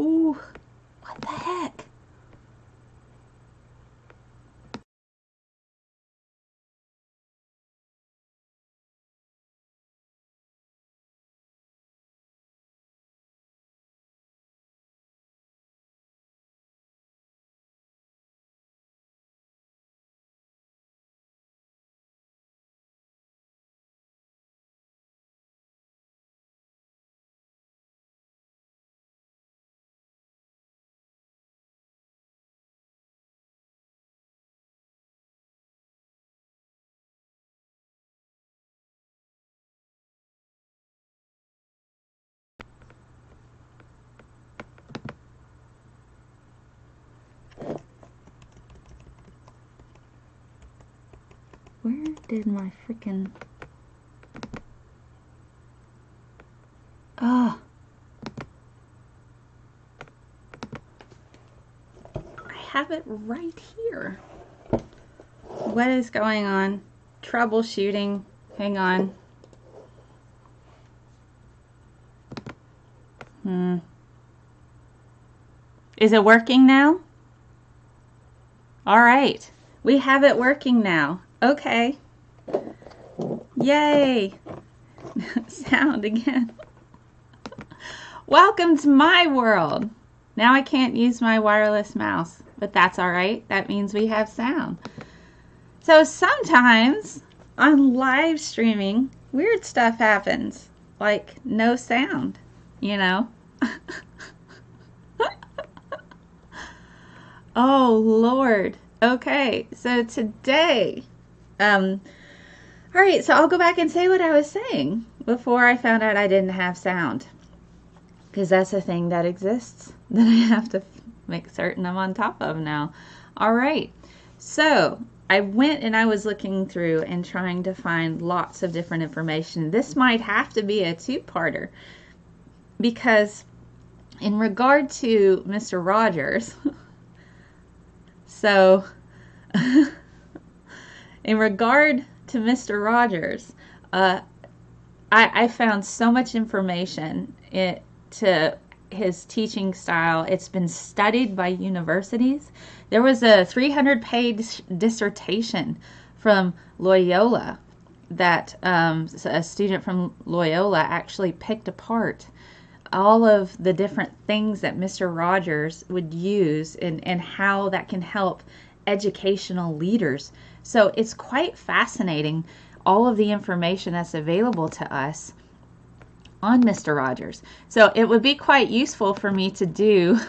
Ooh, what the heck? Where did my freaking... Ah. I have it right here. What is going on? Troubleshooting. Hang on. Is it working now? All right. We have it working now. Okay. Yay. Sound again. Welcome to my world. Now I can't use my wireless mouse, but that's all right. That means we have sound. So sometimes on live streaming, weird stuff happens, like no sound, you know? Oh, Lord. Okay, so today, all right, so I'll go back and say what I was saying before I found out I didn't have sound, because that's a thing that exists that I have to make certain I'm on top of now. All right, so I went and I was looking through and trying to find lots of different information. This might have to be a two-parter, because in regard to Mr. Rogers, so in regard to Mr. Rogers, I found so much information to his teaching style. It's been studied by universities. There was a 300-page dissertation from Loyola that a student from Loyola actually picked apart all of the different things that Mr. Rogers would use and how that can help educational leaders. So it's quite fascinating, all of the information that's available to us on Mr. Rogers. So it would be quite useful for me to do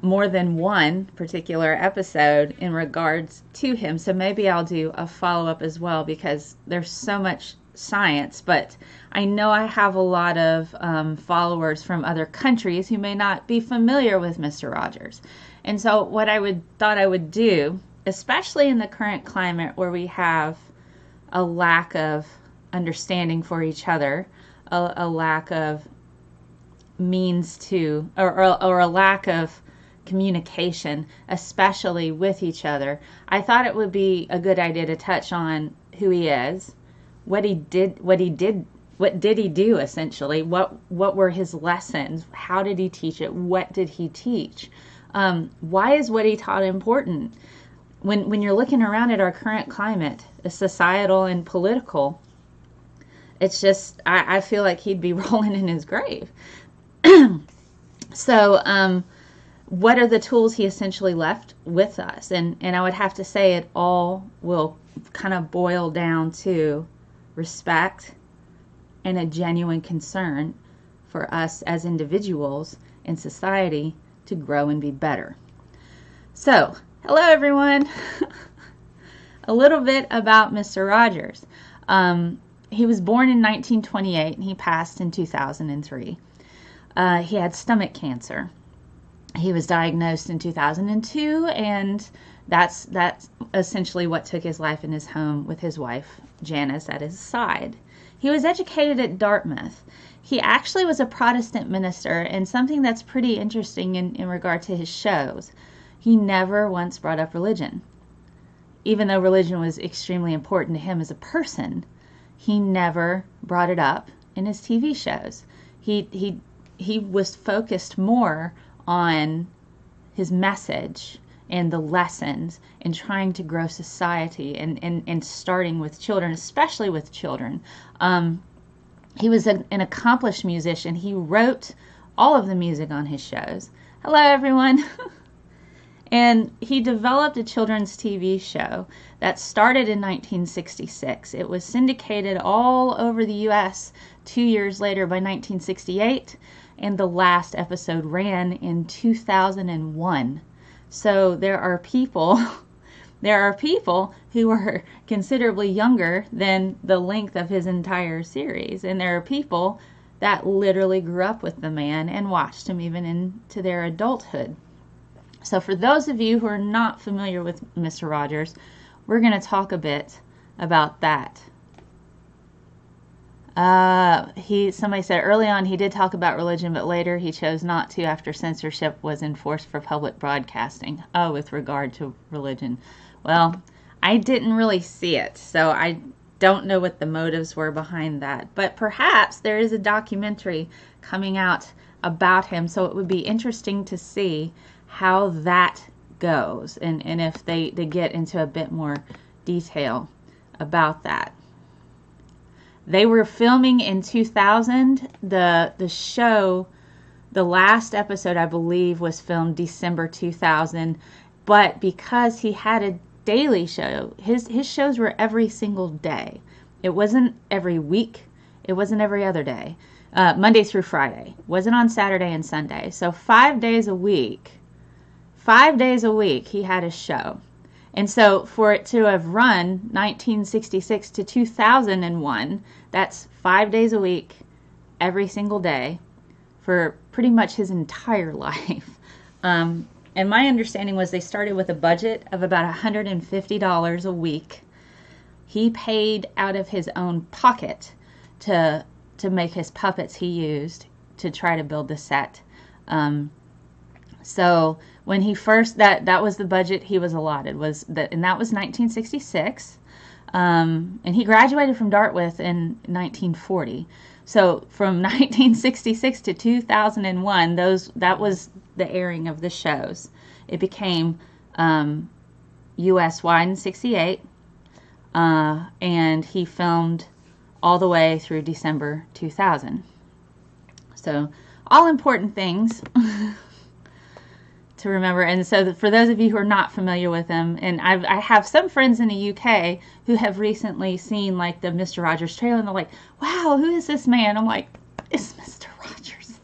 more than one particular episode in regards to him. So maybe I'll do a follow-up as well, because there's so much science, but I know I have a lot of followers from other countries who may not be familiar with Mr. Rogers. And so what thought I would do, especially in the current climate where we have a lack of understanding for each other, a lack of means to, or a lack of communication, especially with each other, I thought it would be a good idea to touch on who he is, what did he do essentially, what were his lessons, how did he teach it, what did he teach, why is what he taught important? When you're looking around at our current climate, societal and political, it's just, I feel like he'd be rolling in his grave. So what are the tools he essentially left with us? And I would have to say it all will kind of boil down to respect and a genuine concern for us as individuals in society to grow and be better. So, hello everyone. A little bit about Mr. Rogers. He was born in 1928 and he passed in 2003. He had stomach cancer. He was diagnosed in 2002, and that's essentially what took his life in his home with his wife, Janice, at his side. He was educated at Dartmouth. He actually was a Protestant minister, and something that's pretty interesting in regard to his shows, he never once brought up religion. Even though religion was extremely important to him as a person, he never brought it up in his TV shows. He he was focused more on his message and the lessons and trying to grow society and starting with children, especially with children. He was an accomplished musician. He wrote all of the music on his shows. Hello, everyone. And he developed a children's TV show that started in 1966. It was syndicated all over the U.S. 2 years later by 1968, and the last episode ran in 2001. So there are people who are considerably younger than the length of his entire series, and there are people that literally grew up with the man and watched him even into their adulthood. So for those of you who are not familiar with Mr. Rogers, we're going to talk a bit about that. Somebody said early on he did talk about religion, but later he chose not to after censorship was enforced for public broadcasting. Oh, with regard to religion. Well, I didn't really see it, so I don't know what the motives were behind that. But perhaps there is a documentary coming out about him, so it would be interesting to see how that goes and if they get into a bit more detail about that. They were filming in 2000. The show, the last episode, I believe, was filmed December 2000. But because he had a daily show, his shows were every single day. It wasn't every week. It wasn't every other day. Monday through Friday. Wasn't on Saturday and Sunday. So 5 days a week. 5 days a week he had a show. And so for it to have run 1966 to 2001, that's 5 days a week, every single day, for pretty much his entire life. And my understanding was they started with a budget of about $150 a week. He paid out of his own pocket to make his puppets he used to try to build the set. So when he first, that was the budget he was allotted, and that was 1966. And he graduated from Dartmouth in 1940. So from 1966 to 2001, that was the airing of the shows. It became U.S.-wide in 68, and he filmed all the way through December 2000. So all important things to remember. And so for those of you who are not familiar with him, and I have some friends in the UK who have recently seen like the Mr. Rogers trailer, and they're like, wow, who is this man? I'm like, it's Mr. Rogers.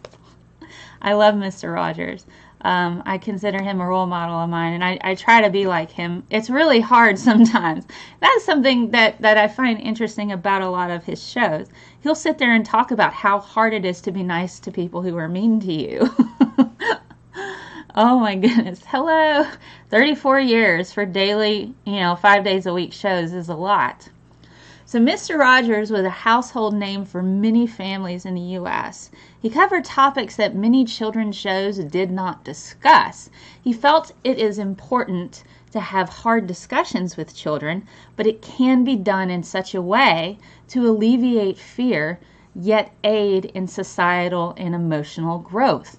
I love Mr. Rogers. I consider him a role model of mine, and I try to be like him. It's really hard sometimes. That's something that I find interesting about a lot of his shows. He'll sit there and talk about how hard it is to be nice to people who are mean to you. Oh my goodness. Hello. 34 years for daily, 5 days a week shows is a lot. So Mr. Rogers was a household name for many families in the U.S. He covered topics that many children's shows did not discuss. He felt it is important to have hard discussions with children, but it can be done in such a way to alleviate fear, yet aid in societal and emotional growth.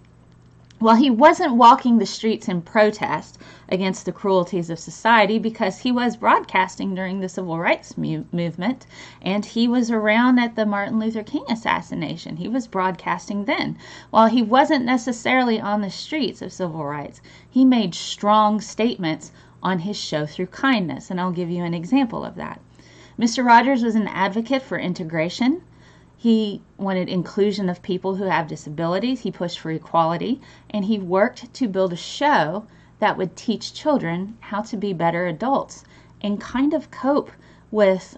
Well, he wasn't walking the streets in protest against the cruelties of society, because he was broadcasting during the civil rights movement, and he was around at the Martin Luther King assassination. He was broadcasting then. While he wasn't necessarily on the streets of civil rights, he made strong statements on his show through kindness, and I'll give you an example of that. Mr. Rogers was an advocate for integration. He wanted inclusion of people who have disabilities. He pushed for equality, and he worked to build a show that would teach children how to be better adults and kind of cope with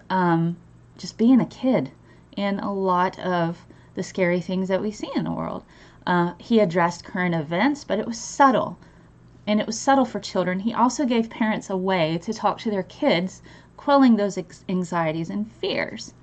just being a kid and a lot of the scary things that we see in the world. He addressed current events, but it was subtle, and it was subtle for children. He also gave parents a way to talk to their kids, quelling those anxieties and fears.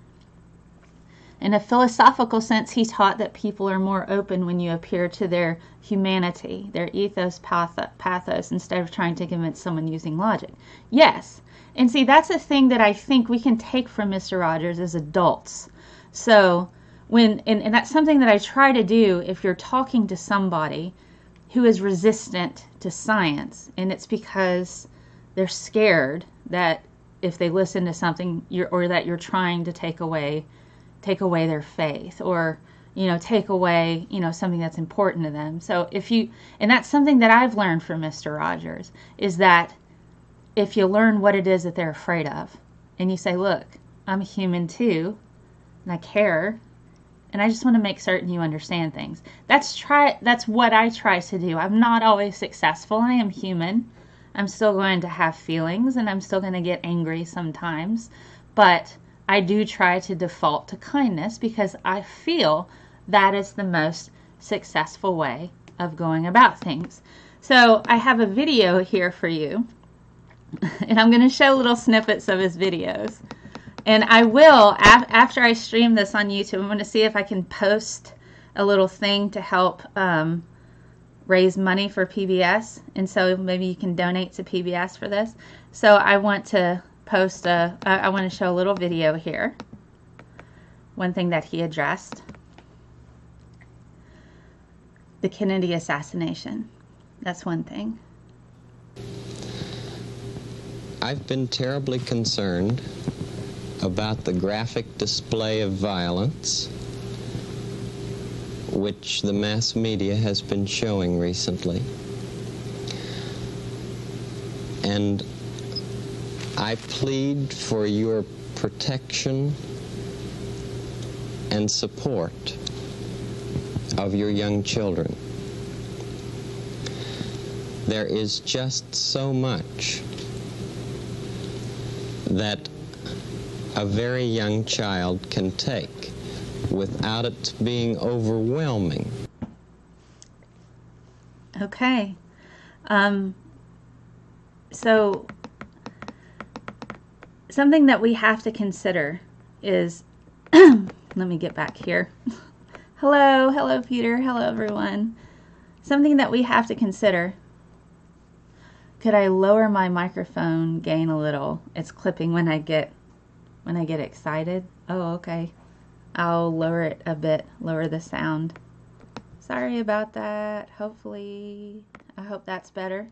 In a philosophical sense, he taught that people are more open when you appear to their humanity, their ethos, pathos, instead of trying to convince someone using logic. Yes, and see, that's a thing that I think we can take from Mr. Rogers as adults. So and that's something that I try to do if you're talking to somebody who is resistant to science, and it's because they're scared that if they listen to something or that you're trying to take away their faith, or take away something that's important to them. So and that's something that I've learned from Mr. Rogers, is that if you learn what it is that they're afraid of, and you say, look, I'm human too, and I care, and I just want to make certain you understand things. That's what I try to do. I'm not always successful. I am human. I'm still going to have feelings, and I'm still going to get angry sometimes, but I do try to default to kindness, because I feel that is the most successful way of going about things. So I have a video here for you, and I'm going to show little snippets of his videos. And I will, after I stream this on YouTube, I'm going to see if I can post a little thing to help raise money for PBS. And so maybe you can donate to PBS for this. So I want to post I want to show a little video here. One thing that he addressed: the Kennedy assassination. That's one thing. I've been terribly concerned about the graphic display of violence which the mass media has been showing recently. And I plead for your protection and support of your young children. There is just so much that a very young child can take without it being overwhelming. Okay. So something that we have to consider is, let me get back here. Hello, Peter. Hello, everyone. Something that we have to consider. Could I lower my microphone gain a little? It's clipping when I get excited. Oh, okay. I'll lower it a bit, lower the sound. Sorry about that. Hopefully, I hope that's better.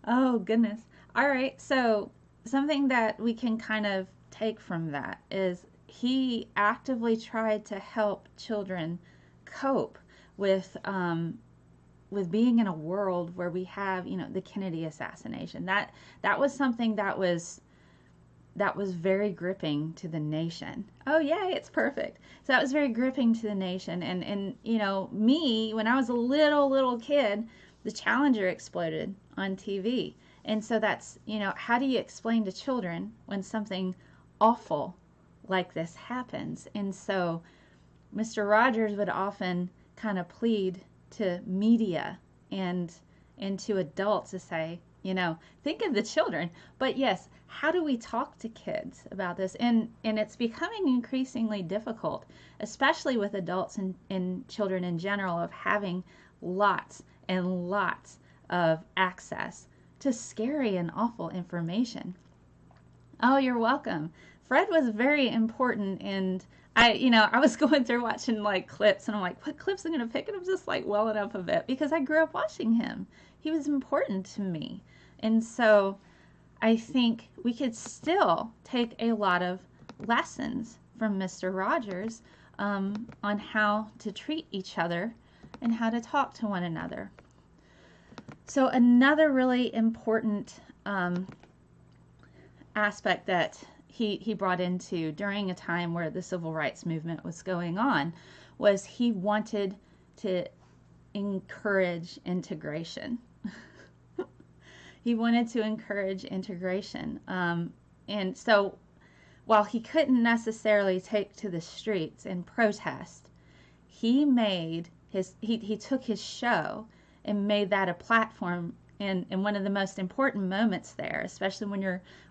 Oh, goodness. All right, so something that we can kind of take from that is he actively tried to help children cope with being in a world where we have, the Kennedy assassination. That was something that was very gripping to the nation. Oh, yay, it's perfect. So that was very gripping to the nation. And me, when I was a little kid, the Challenger exploded on TV. And so that's, how do you explain to children when something awful like this happens? And so Mr. Rogers would often kind of plead to media and to adults to say, think of the children. But yes, how do we talk to kids about this? And it's becoming increasingly difficult, especially with adults and children in general, of having lots and lots of access to scary and awful information. Oh, you're welcome. Fred was very important, and I was going through watching like clips, and I'm like, what clips am I going to pick? And I'm just like welling up a bit because I grew up watching him. He was important to me. And so I think we could still take a lot of lessons from Mr. Rogers on how to treat each other and how to talk to one another. So another really important aspect that he brought into during a time where the civil rights movement was going on was he wanted to encourage integration. He wanted to encourage integration. And so while he couldn't necessarily take to the streets and protest, he took his show and made that a platform. And one of the most important moments there, especially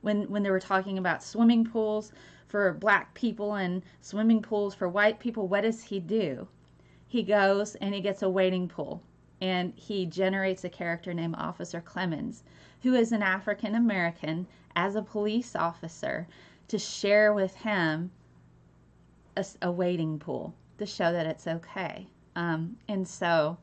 when they were talking about swimming pools for black people and swimming pools for white people, what does he do? He goes and he gets a wading pool, and he generates a character named Officer Clemens, who is an African American as a police officer, to share with him a wading pool to show that it's okay. And so,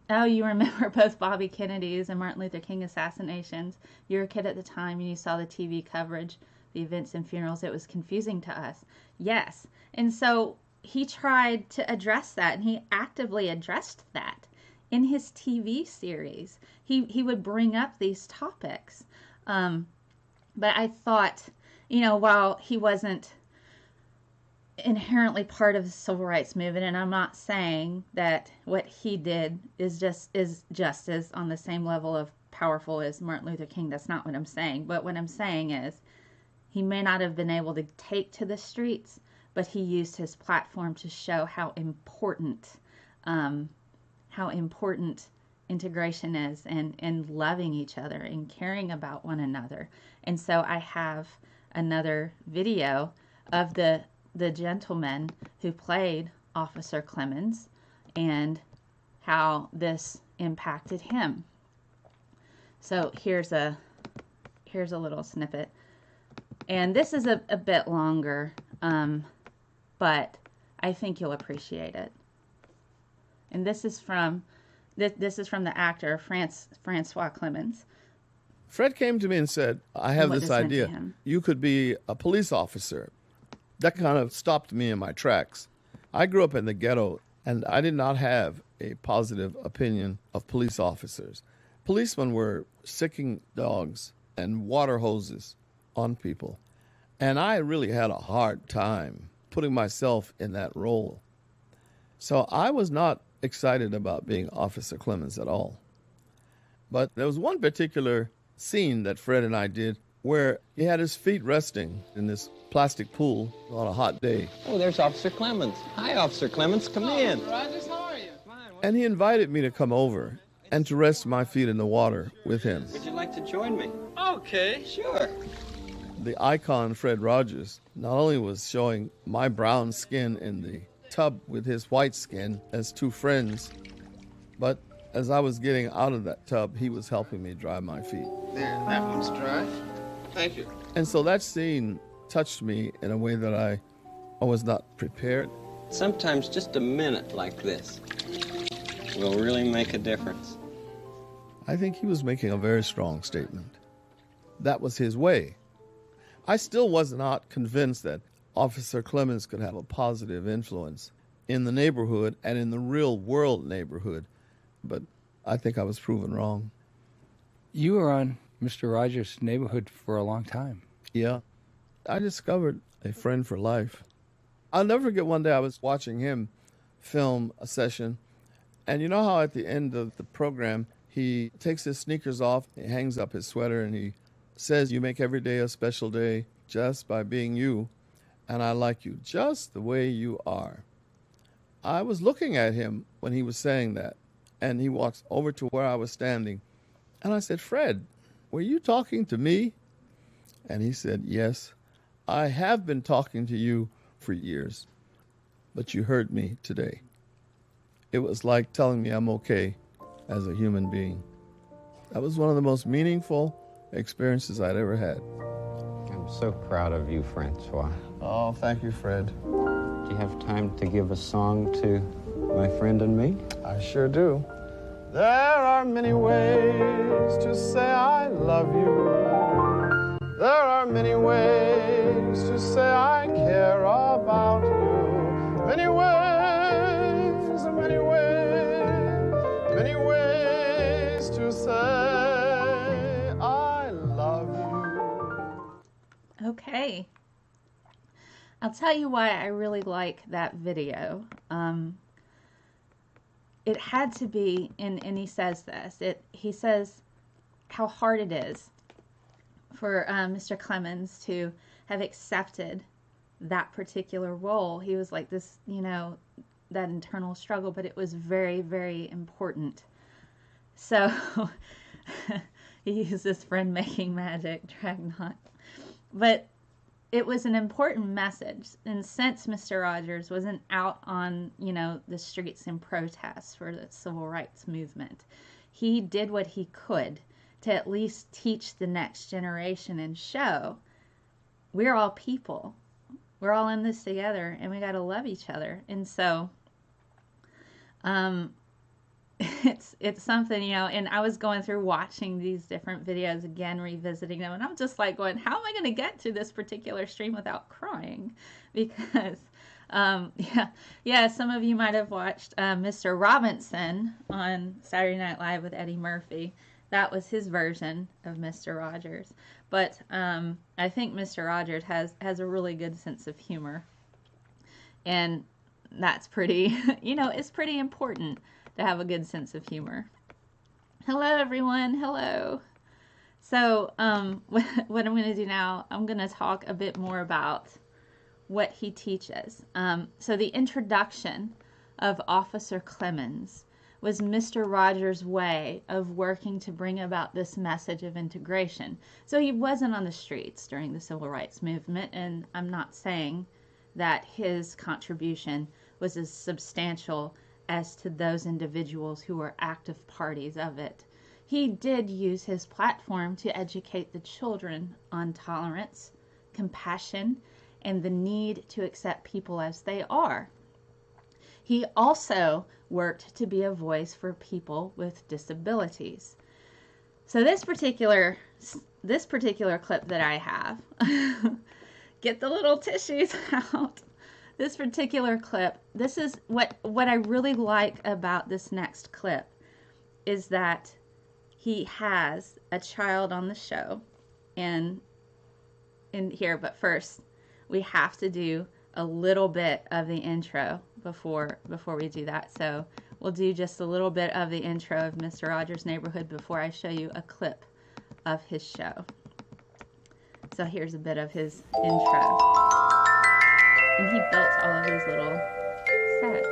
oh, you remember both Bobby Kennedy's and Martin Luther King assassinations. You were a kid at the time and you saw the TV coverage, the events and funerals. It was confusing to us. Yes. And so he tried to address that, and he actively addressed that in his TV series. He would bring up these topics. But I thought, while he wasn't inherently part of the civil rights movement, and I'm not saying that what he did is just as on the same level of powerful as Martin Luther King. That's not what I'm saying. But what I'm saying is he may not have been able to take to the streets, but he used his platform to show how important integration is, and loving each other and caring about one another. And so I have another video of the gentleman who played Officer Clemens and how this impacted him. So here's a little snippet. And this is a bit longer, but I think you'll appreciate it. And this is from the actor Francois Clemens. Fred came to me and said, I have this idea. You could be a police officer. That kind of stopped me in my tracks. I grew up in the ghetto, and I did not have a positive opinion of police officers. Policemen were sicking dogs and water hoses on people. And I really had a hard time putting myself in that role. So I was not excited about being Officer Clemens at all. But there was one particular scene that Fred and I did where he had his feet resting in this plastic pool on a hot day. Oh, there's Officer Clemens. Hi, Officer Clemens. Come in. Mr. Rogers, how are you? And he invited me to come over and to rest my feet in the water with him. Would you like to join me? Okay. Sure. The icon Fred Rogers not only was showing my brown skin in the tub with his white skin as two friends, but as I was getting out of that tub, he was helping me dry my feet. There, that one's dry. Thank you. And so that scene touched me in a way that I was not prepared. Sometimes just a minute like this will really make a difference. I think he was making a very strong statement. That was his way. I still was not convinced that Officer Clemens could have a positive influence in the neighborhood and in the real world neighborhood, but I think I was proven wrong. You were on Mr. Rogers' neighborhood for a long time. Yeah. I discovered a friend for life. I'll never forget one day I was watching him film a session, and you know how at the end of the program he takes his sneakers off, he hangs up his sweater, and he says, "You make every day a special day just by being you, and I like you just the way you are." I was looking at him when he was saying that, and he walks over to where I was standing, and I said, "Fred, were you talking to me?" And he said, "Yes, I have been talking to you for years, but you heard me today." It was like telling me I'm okay as a human being. That was one of the most meaningful experiences I'd ever had. I'm so proud of you, Francois. Oh, thank you, Fred. Do you have time to give a song to my friend and me? I sure do. There are many ways to say I love you. There are many ways to say I care about you. Many ways, many ways, many ways to say I love you. Okay. I'll tell you why I really like that video. It had to be, and he says this, he says how hard it is for Mr. Clemens to have accepted that particular role. He was like this, that internal struggle, but it was very, very important. So he used this friend making magic, Dragnot. But it was an important message. And since Mr. Rogers wasn't out on, the streets in protest for the civil rights movement, he did what he could to at least teach the next generation and show we're all people. We're all in this together, and we got to love each other. And so, um, it's something, and I was going through watching these different videos again, revisiting them, and I'm just like going, how am I going to get to this particular stream without crying? Because, yeah, some of you might have watched Mr. Robinson on Saturday Night Live with Eddie Murphy. That was his version of Mr. Rogers. But I think Mr. Rogers has a really good sense of humor. And that's pretty, it's pretty important to have a good sense of humor. Hello, everyone. Hello. So what I'm going to do now, I'm going to talk a bit more about what he teaches. So the introduction of Officer Clemens was Mr. Rogers' way of working to bring about this message of integration. So he wasn't on the streets during the Civil Rights Movement, and I'm not saying that his contribution was as substantial as to those individuals who were active parties of it. He did use his platform to educate the children on tolerance, compassion, and the need to accept people as they are. He also worked to be a voice for people with disabilities. So this particular clip that I have, get the little tissues out. This particular clip, this is what I really like about this next clip is that he has a child on the show and in here, but first we have to do a little bit of the intro before we do that. So we'll do just a little bit of the intro of Mr. Rogers' Neighborhood before I show you a clip of his show. So here's a bit of his intro. And he built all of these little sets.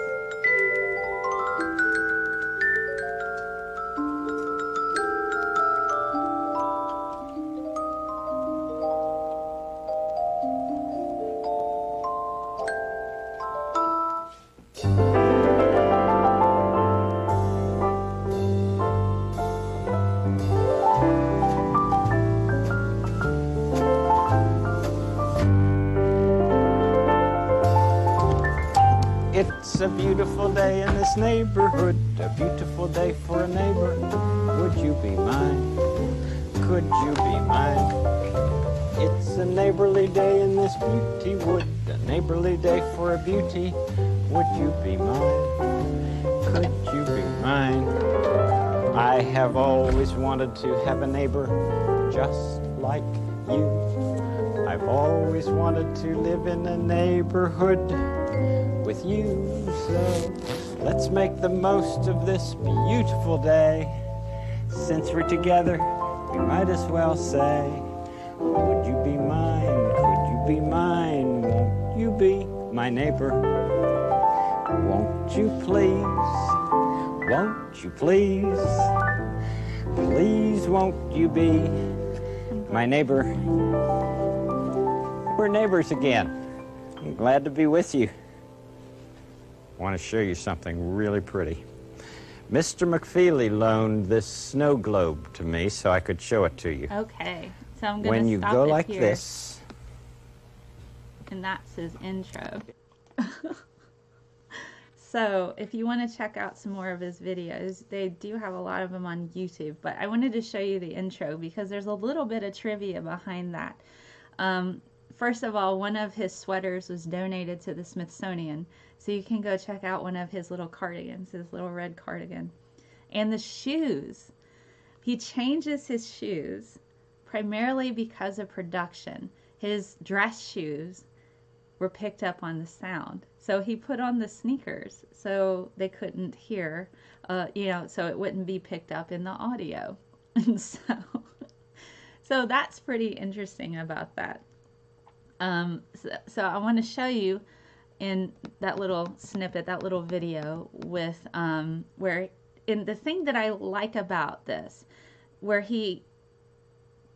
It's a beautiful day in this neighborhood, a beautiful day for a neighbor. Would you be mine? Could you be mine? It's a neighborly day in this beauty wood, a neighborly day for a beauty. Would you be mine? Could you be mine? I have always wanted to have a neighbor just like you. I've always wanted to live in a neighborhood with you, so let's make the most of this beautiful day. Since we're together, we might as well say, would you be mine? Could you be mine? Won't you be my neighbor? Won't you please? Won't you please? Please won't you be my neighbor? We're neighbors again. I'm glad to be with you. I want to show you something really pretty. Mr. McFeely loaned this snow globe to me so I could show it to you. Okay, so I'm going to When you stop go it like here, this, and that's his intro. So if you want to check out some more of his videos, they do have a lot of them on YouTube, but I wanted to show you the intro because there's a little bit of trivia behind that. First of all, one of his sweaters was donated to the Smithsonian, so you can go check out one of his little cardigans, his little red cardigan. And the shoes. He changes his shoes primarily because of production. His dress shoes were picked up on the sound. So he put on the sneakers so they couldn't hear, so it wouldn't be picked up in the audio. And so that's pretty interesting about that. So I want to show you in that little snippet, that little video with where in the thing that I like about this, where he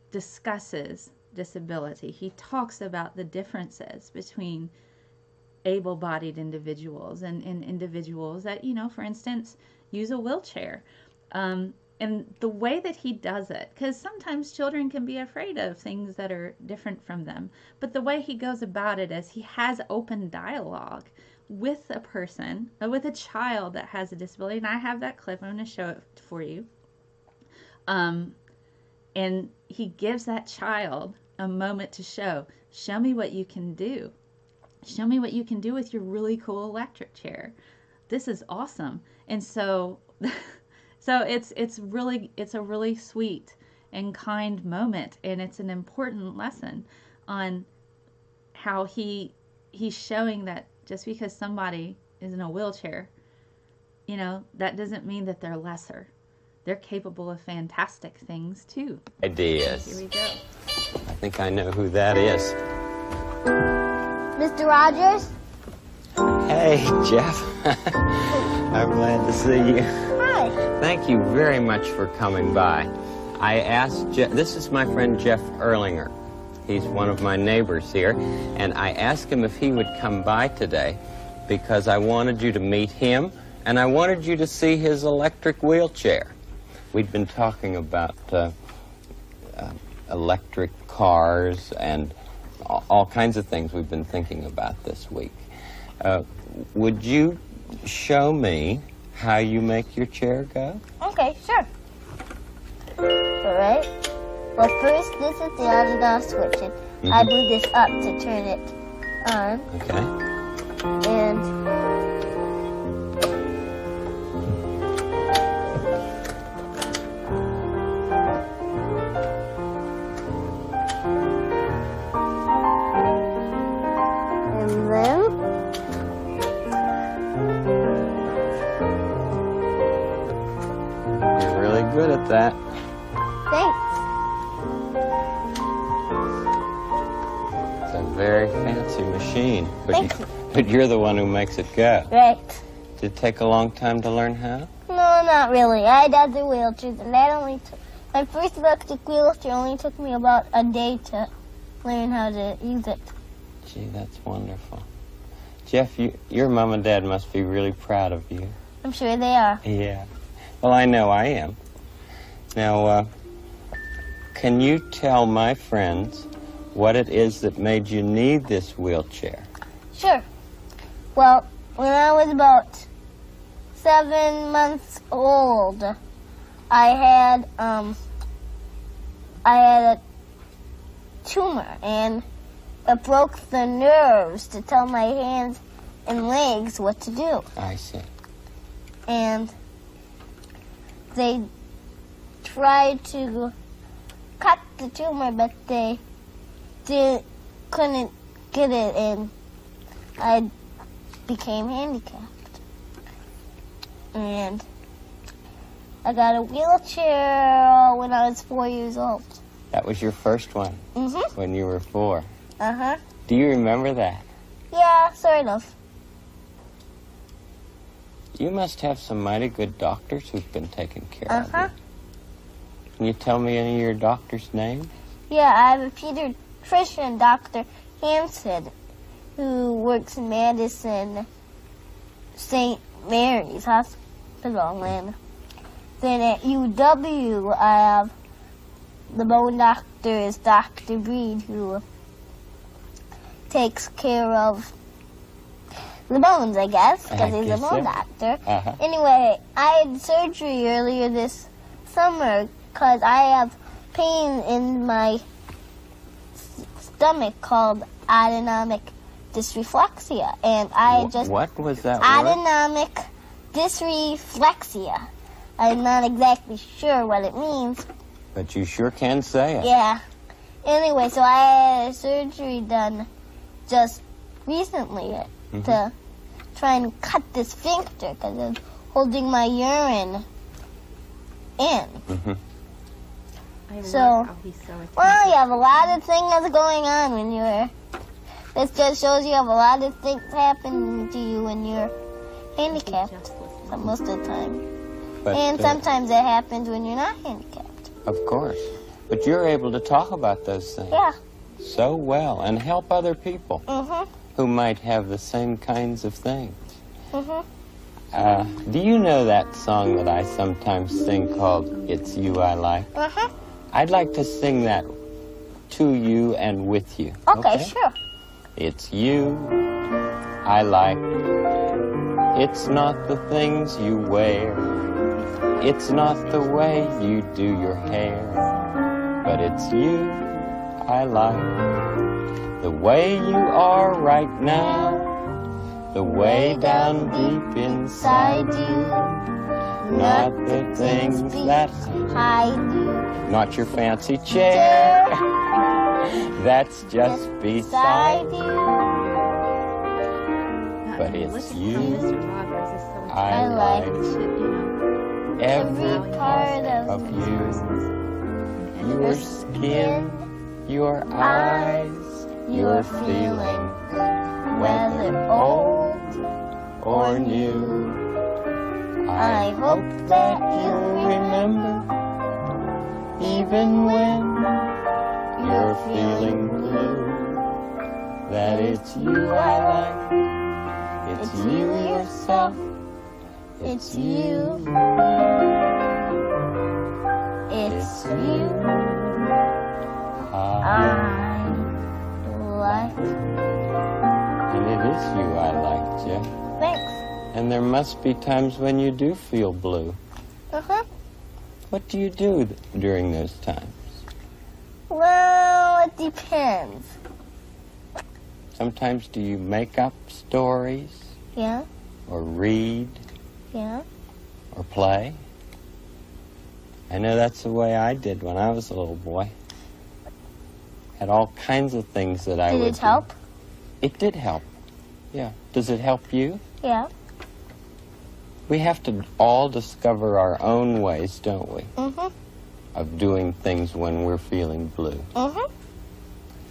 discusses disability, he talks about the differences between able-bodied individuals and individuals that, for instance, use a wheelchair. and the way that he does it, because sometimes children can be afraid of things that are different from them, but the way he goes about it is he has open dialogue with a person, with a child that has a disability, and I have that clip. I'm going to show it for you. And he gives that child a moment to show me what you can do. Show me what you can do with your really cool electric chair. This is awesome. And so it's a really sweet and kind moment, and it's an important lesson on how he's showing that just because somebody is in a wheelchair, that doesn't mean that they're lesser. They're capable of fantastic things too. Ideas. Here we go. I think I know who that is. Mr. Rogers? Hey, Jeff. I'm glad to see you. Hi. Thank you very much for coming by. I asked Jeff, this is my friend Jeff Erlinger. He's one of my neighbors here, and I asked him if he would come by today because I wanted you to meet him, and I wanted you to see his electric wheelchair. We'd been talking about electric cars and all kinds of things we've been thinking about this week. Would you show me how you make your chair go? Okay, sure. Alright. Well, first, this is the on and off switch. And I move this up to turn it on. Okay. And You're really good at that. thanks. It's a very fancy machine, Thank you. but you're the one who makes it go. Right. Did it take a long time to learn how? No, not really. I had other wheelchairs, and that only took... My first electric wheelchair only took me about a day to learn how to use it. Gee, that's wonderful. Jeff, your mom and dad must be really proud of you. I'm sure they are. Yeah. Well, I know I am. Now, can you tell my friends what it is that made you need this wheelchair? Sure. Well, when I was about 7 months old, I had a tumor, and it broke the nerves to tell my hands and legs what to do. I see. And they tried to cut the tumor, but they couldn't get it, and I became handicapped. And I got a wheelchair when I was 4 years old. That was your first one when you were 4. Uh-huh. Do you remember that? Yeah, sort of. You must have some mighty good doctors who've been taking care of Uh-huh. you. Can you tell me any of your doctors' names? Yeah, I have a pediatrician, Dr. Hansen, who works in Madison St. Mary's Hospital. And then at UW, I have the bone doctor is Dr. Breed, who takes care of the bones, I guess, because he's a bone doctor. Anyway, I had surgery earlier this summer because I have pain in my stomach called autonomic dysreflexia, and I just... What was that word? Autonomic dysreflexia. I'm not exactly sure what it means. But you sure can say it. Yeah. Anyway, so I had a surgery done just recently to try and cut this sphincter because I'm holding my urine in. I So, love how he's so attentive. Well, you have a lot of things going on when you're... This just shows you have a lot of things happen to you when you're handicapped most of the time. But, And sometimes it happens when you're not handicapped. Of course. But you're able to talk about those things Yeah. so well and help other people who might have the same kinds of things. Do you know that song that I sometimes sing called It's You I Like? Uh-huh. I'd like to sing that to you and with you. Okay, sure. It's you I like. It's not the things you wear. It's not the way you do your hair. But it's you I like. The way you are right now. The way down deep inside you. Not the things that hide you. Not your fancy chair. That's just beside you. But it's you Mr. Rogers is so I like. it should, you know, Every part of you. Your skin, your eyes, your feelings, whether old or new. I hope that you'll remember, even when you're feeling blue, that it's you I like, it's you yourself, it's you, it's you I like. And it is you I like, Jeff. Thanks. And there must be times when you do feel blue. Uh-huh. What do you do during those times? Well, it depends. Sometimes do you make up stories Yeah, or read yeah. or play? I know that's the way I did when I was a little boy. Had all kinds of things that I would Did it help? do. It did help. Yeah. Does it help you? Yeah. We have to all discover our own ways, don't we, Mm-hmm. of doing things when we're feeling blue. Mm-hmm.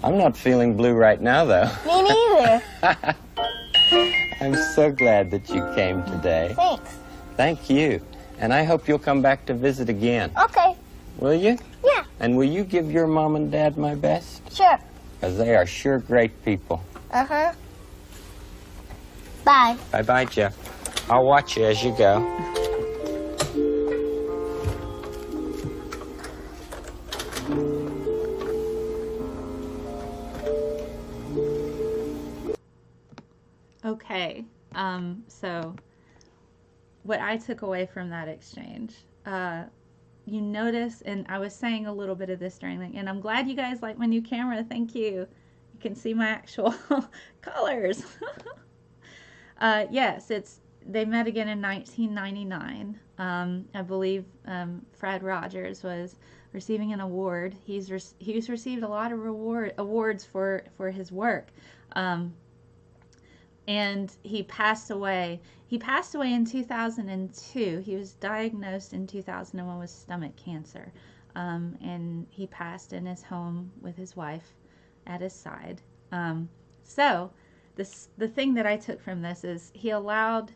I'm not feeling blue right now, though. Me neither. I'm so glad that you came today. Thanks. Thank you. And I hope you'll come back to visit again. Okay. Will you? Yeah. And will you give your mom and dad my best? Sure. Because they are sure great people. Uh-huh. Bye. Bye-bye, Jeff. I'll watch you as you go. Okay, so what I took away from that exchange, you notice, and I was saying a little bit of this during the, and I'm glad you guys like my new camera. Thank you. You can see my actual colors. Yes, they met again in 1999. I believe Fred Rogers was receiving an award. He's received a lot of awards for his work. And he passed away. He passed away in 2002. He was diagnosed in 2001 with stomach cancer. And he passed in his home with his wife at his side. So the thing that I took from this is he allowed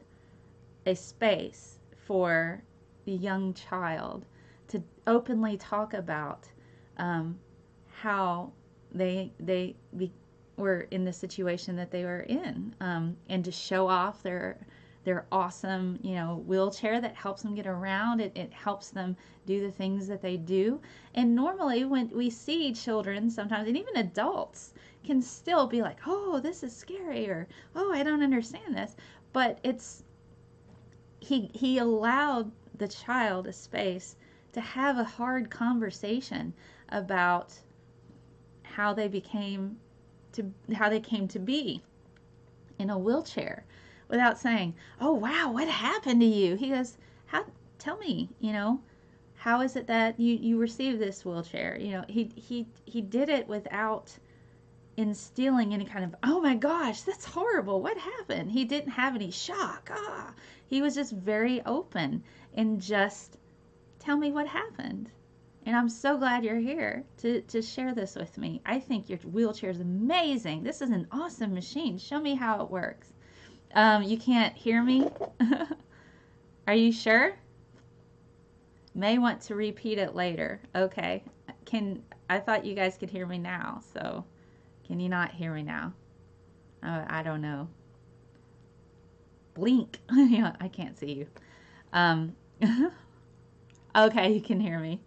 a space for the young child to openly talk about how they were in the situation that they were in, and to show off their awesome, wheelchair that helps them get around. It helps them do the things that they do. And normally when we see children sometimes, and even adults, can still be like, oh, this is scary, or oh, I don't understand this. But he allowed the child a space to have a hard conversation about how they came to be in a wheelchair, without saying, oh wow, what happened to you? He goes, tell me, how is it that you received this wheelchair? He did it without instilling any kind of, oh my gosh, that's horrible, what happened? He didn't have any shock. He was just very open and just, tell me what happened. And I'm so glad you're here to share this with me. I think your wheelchair is amazing. This is an awesome machine. Show me how it works. You can't hear me? Are you sure? May want to repeat it later. Okay. I thought you guys could hear me now, so can you not hear me now? I don't know. blink. Yeah, I can't see you. Okay, you can hear me.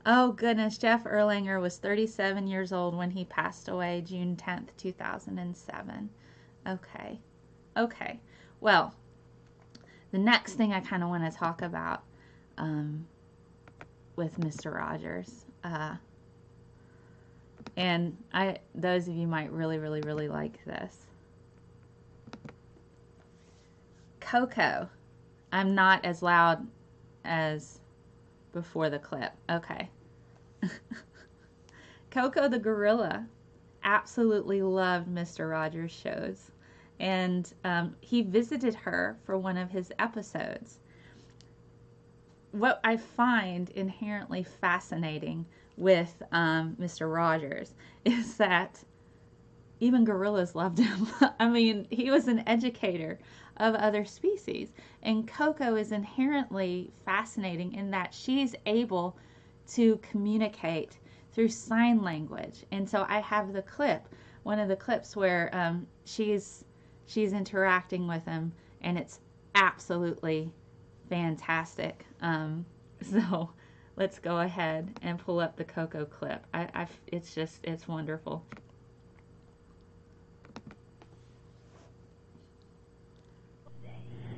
Oh goodness, Jeff Erlanger was 37 years old when he passed away June 10th, 2007. Okay. Okay. Well, the next thing I kind of want to talk about with Mr. Rogers, and those of you might really, really, really like this. Coco. I'm not as loud as before the clip. Okay. Coco the gorilla absolutely loved Mr. Rogers' shows, and he visited her for one of his episodes. What I find inherently fascinating with Mr. Rogers is that even gorillas loved him. I mean, he was an educator of other species, and Coco is inherently fascinating in that she's able to communicate through sign language. And so I have the clip, one of the clips where she's interacting with him, and it's absolutely fantastic. So let's go ahead and pull up the Coco clip. It's wonderful.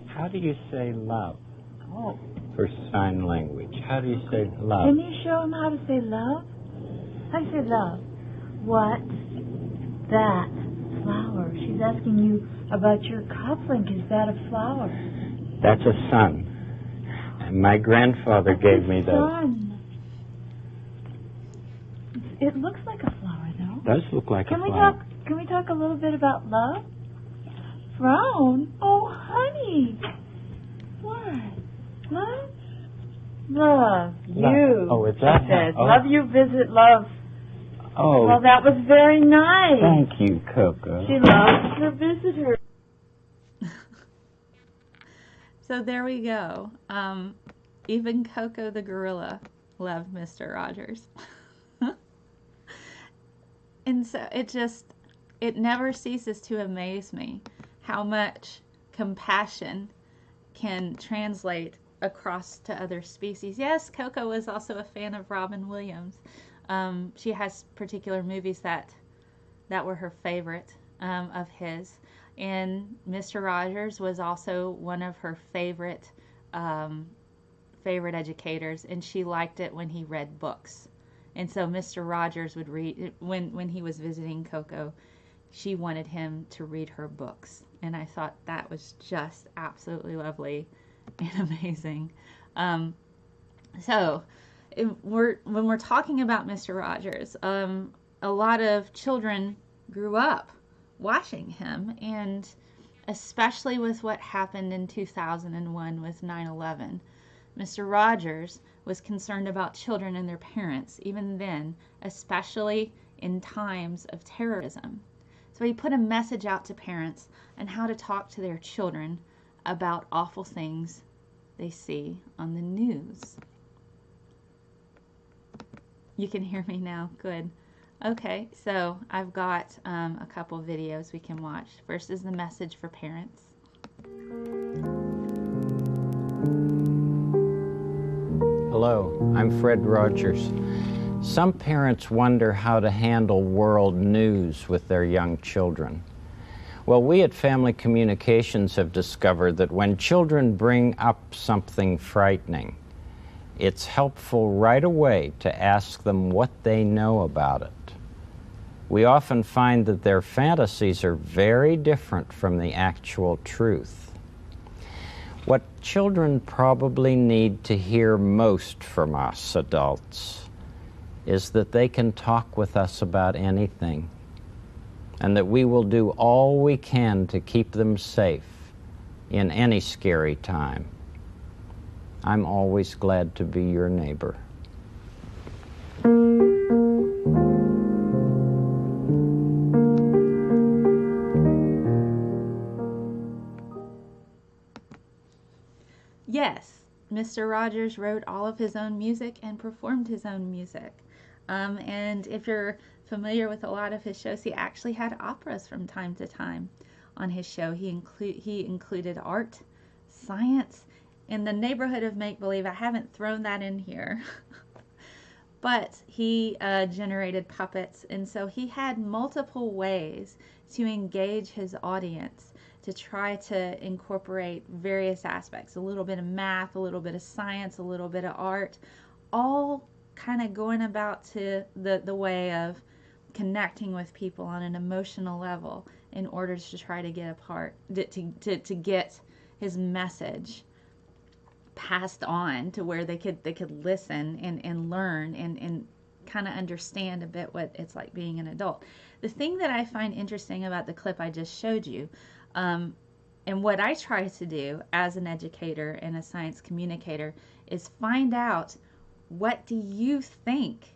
How do you say love Oh. for sign language? How do you say love? Can you show him how to say love? How do you say love? What? That flower. She's asking you about your cufflink. Is that a flower? That's a sun. And my grandfather gave me those. Sun. It looks like a flower, though. Does look like Can a we flower. Can we talk a little bit about love? Frown? Oh, honey. What? Love? Love. You. Oh, it's that. Said, Oh. love you, visit love. Oh, Well, that was very nice. thank you, Coco. She loves her visitor. So there we go. Even Coco the gorilla loved Mr. Rogers. And so it never ceases to amaze me how much compassion can translate across to other species. Yes, Coco was also a fan of Robin Williams. She has particular movies that were her favorite of his. And Mr. Rogers was also one of her favorite educators, and she liked it when he read books. And so Mr. Rogers would read, when he was visiting Coco, she wanted him to read her books. And I thought that was just absolutely lovely and amazing. So when we're talking about Mr. Rogers, a lot of children grew up watching him, and especially with what happened in 2001 with 9/11. Mr. Rogers was concerned about children and their parents, even then, especially in times of terrorism. So he put a message out to parents on how to talk to their children about awful things they see on the news. You can hear me now. Good. Okay, so I've got a couple videos we can watch. First is the message for parents. Hello, I'm Fred Rogers. Some parents wonder how to handle world news with their young children. Well, we at Family Communications have discovered that when children bring up something frightening, it's helpful right away to ask them what they know about it. We often find that their fantasies are very different from the actual truth. What children probably need to hear most from us adults is that they can talk with us about anything, and that we will do all we can to keep them safe in any scary time. I'm always glad to be your neighbor. Yes, Mr. Rogers wrote all of his own music and performed his own music. And if you're familiar with a lot of his shows, he actually had operas from time to time. on his show. He included art, science, and the neighborhood of make-believe. I haven't thrown that in here. But he generated puppets, and so he had multiple ways to engage his audience, to try to incorporate various aspects, a little bit of math, a little bit of science, a little bit of art, all kind of going about to the way of connecting with people on an emotional level in order to try to get to get his message passed on to where they could listen and learn and kind of understand a bit what it's like being an adult. The thing that I find interesting about the clip I just showed you, and what I try to do as an educator and a science communicator, is find out, what do you think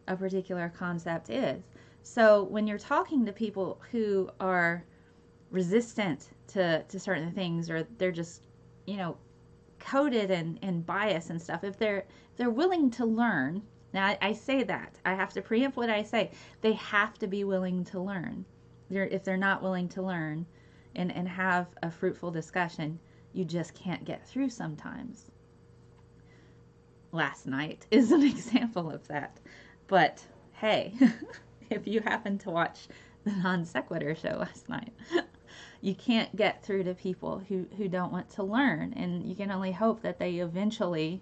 a particular concept is? So when you're talking to people who are resistant to certain things, or they're just, coded and biased and stuff, if they're willing to learn, now I say that, I have to preempt what I say, they have to be willing to learn. If they're not willing to learn and have a fruitful discussion, you just can't get through sometimes. Last night is an example of that. But hey, if you happen to watch the Non Sequitur show last night, you can't get through to people who don't want to learn, and you can only hope that they eventually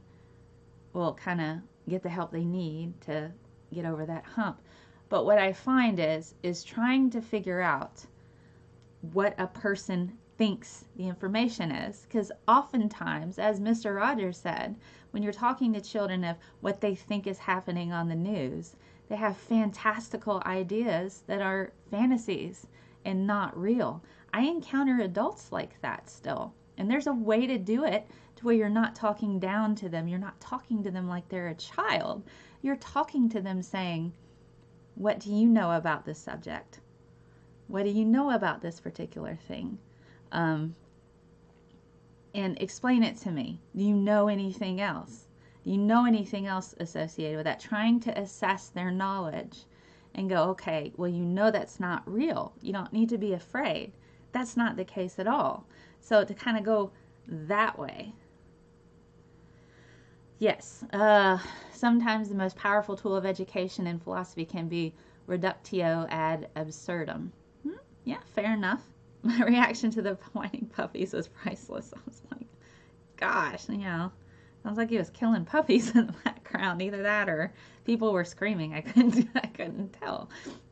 will kind of get the help they need to get over that hump. But what I find is trying to figure out what a person thinks the information is, because oftentimes, as Mr. Rogers said, when you're talking to children of what they think is happening on the news, they have fantastical ideas that are fantasies and not real. I encounter adults like that still, and there's a way to do it to where you're not talking down to them. You're not talking to them like they're a child. You're talking to them saying, what do you know about this subject? What do you know about this particular thing? And explain it to me. Do you know anything else? Do you know anything else associated with that? Trying to assess their knowledge and go, okay, well, that's not real. You don't need to be afraid. That's not the case at all. So to kind of go that way. Yes, sometimes the most powerful tool of education and philosophy can be reductio ad absurdum. Yeah, fair enough. My reaction to the whining puppies was priceless. I was like, gosh, sounds like he was killing puppies in the background. Either that or people were screaming. I couldn't tell.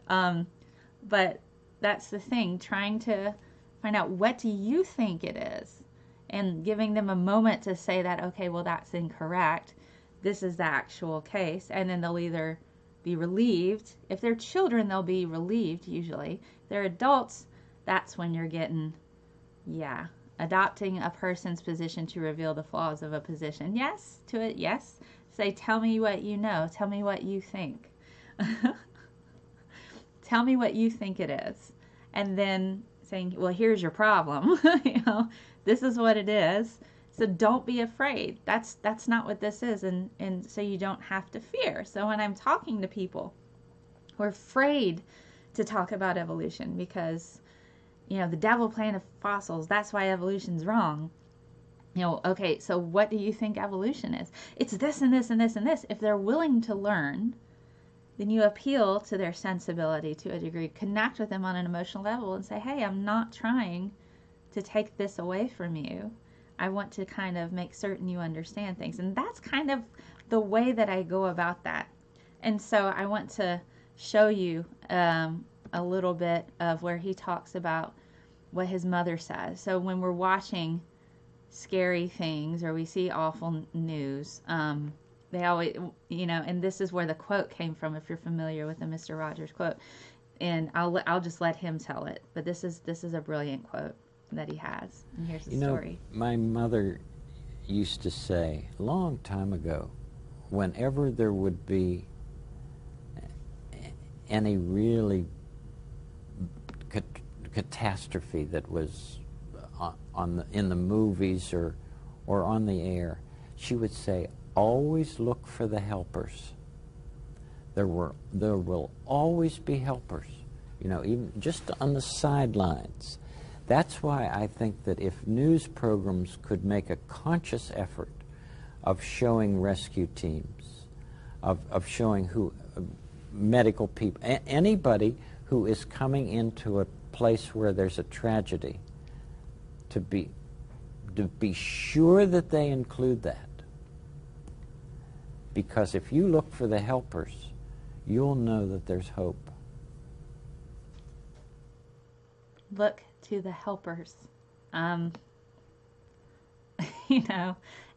But that's the thing, trying to find out, what do you think it is? And giving them a moment to say that, okay, well, that's incorrect. This is the actual case. And then they'll either be relieved. If they're children, they'll be relieved usually. If they're adults, that's when you're getting, adopting a person's position to reveal the flaws of a position. Yes, to it, yes. Say, tell me what you know. Tell me what you think. Tell me what you think it is. And then saying, well, here's your problem. This is what it is. So don't be afraid. That's not what this is. And so you don't have to fear. So when I'm talking to people who are afraid to talk about evolution because, the devil planted fossils, that's why evolution's wrong. Okay, so what do you think evolution is? It's this and this and this and this. If they're willing to learn, then you appeal to their sensibility to a degree, connect with them on an emotional level and say, hey, I'm not trying to take this away from you. I want to kind of make certain you understand things. And that's kind of the way that I go about that. And so I want to show you a little bit of where he talks about what his mother says. So when we're watching scary things or we see awful news, they always, and this is where the quote came from, if you're familiar with the Mr. Rogers quote. And I'll just let him tell it. But this is a brilliant quote that he has. And here's the story. My mother used to say a long time ago, whenever there would be any really catastrophe that was in the movies or on the air, she would say, always look for the helpers. There will always be helpers, even just on the sidelines. That's why I think that if news programs could make a conscious effort of showing rescue teams, of showing medical people, anybody who is coming into a place where there's a tragedy, to be sure that they include that. Because if you look for the helpers, you'll know that there's hope. Look to the helpers. And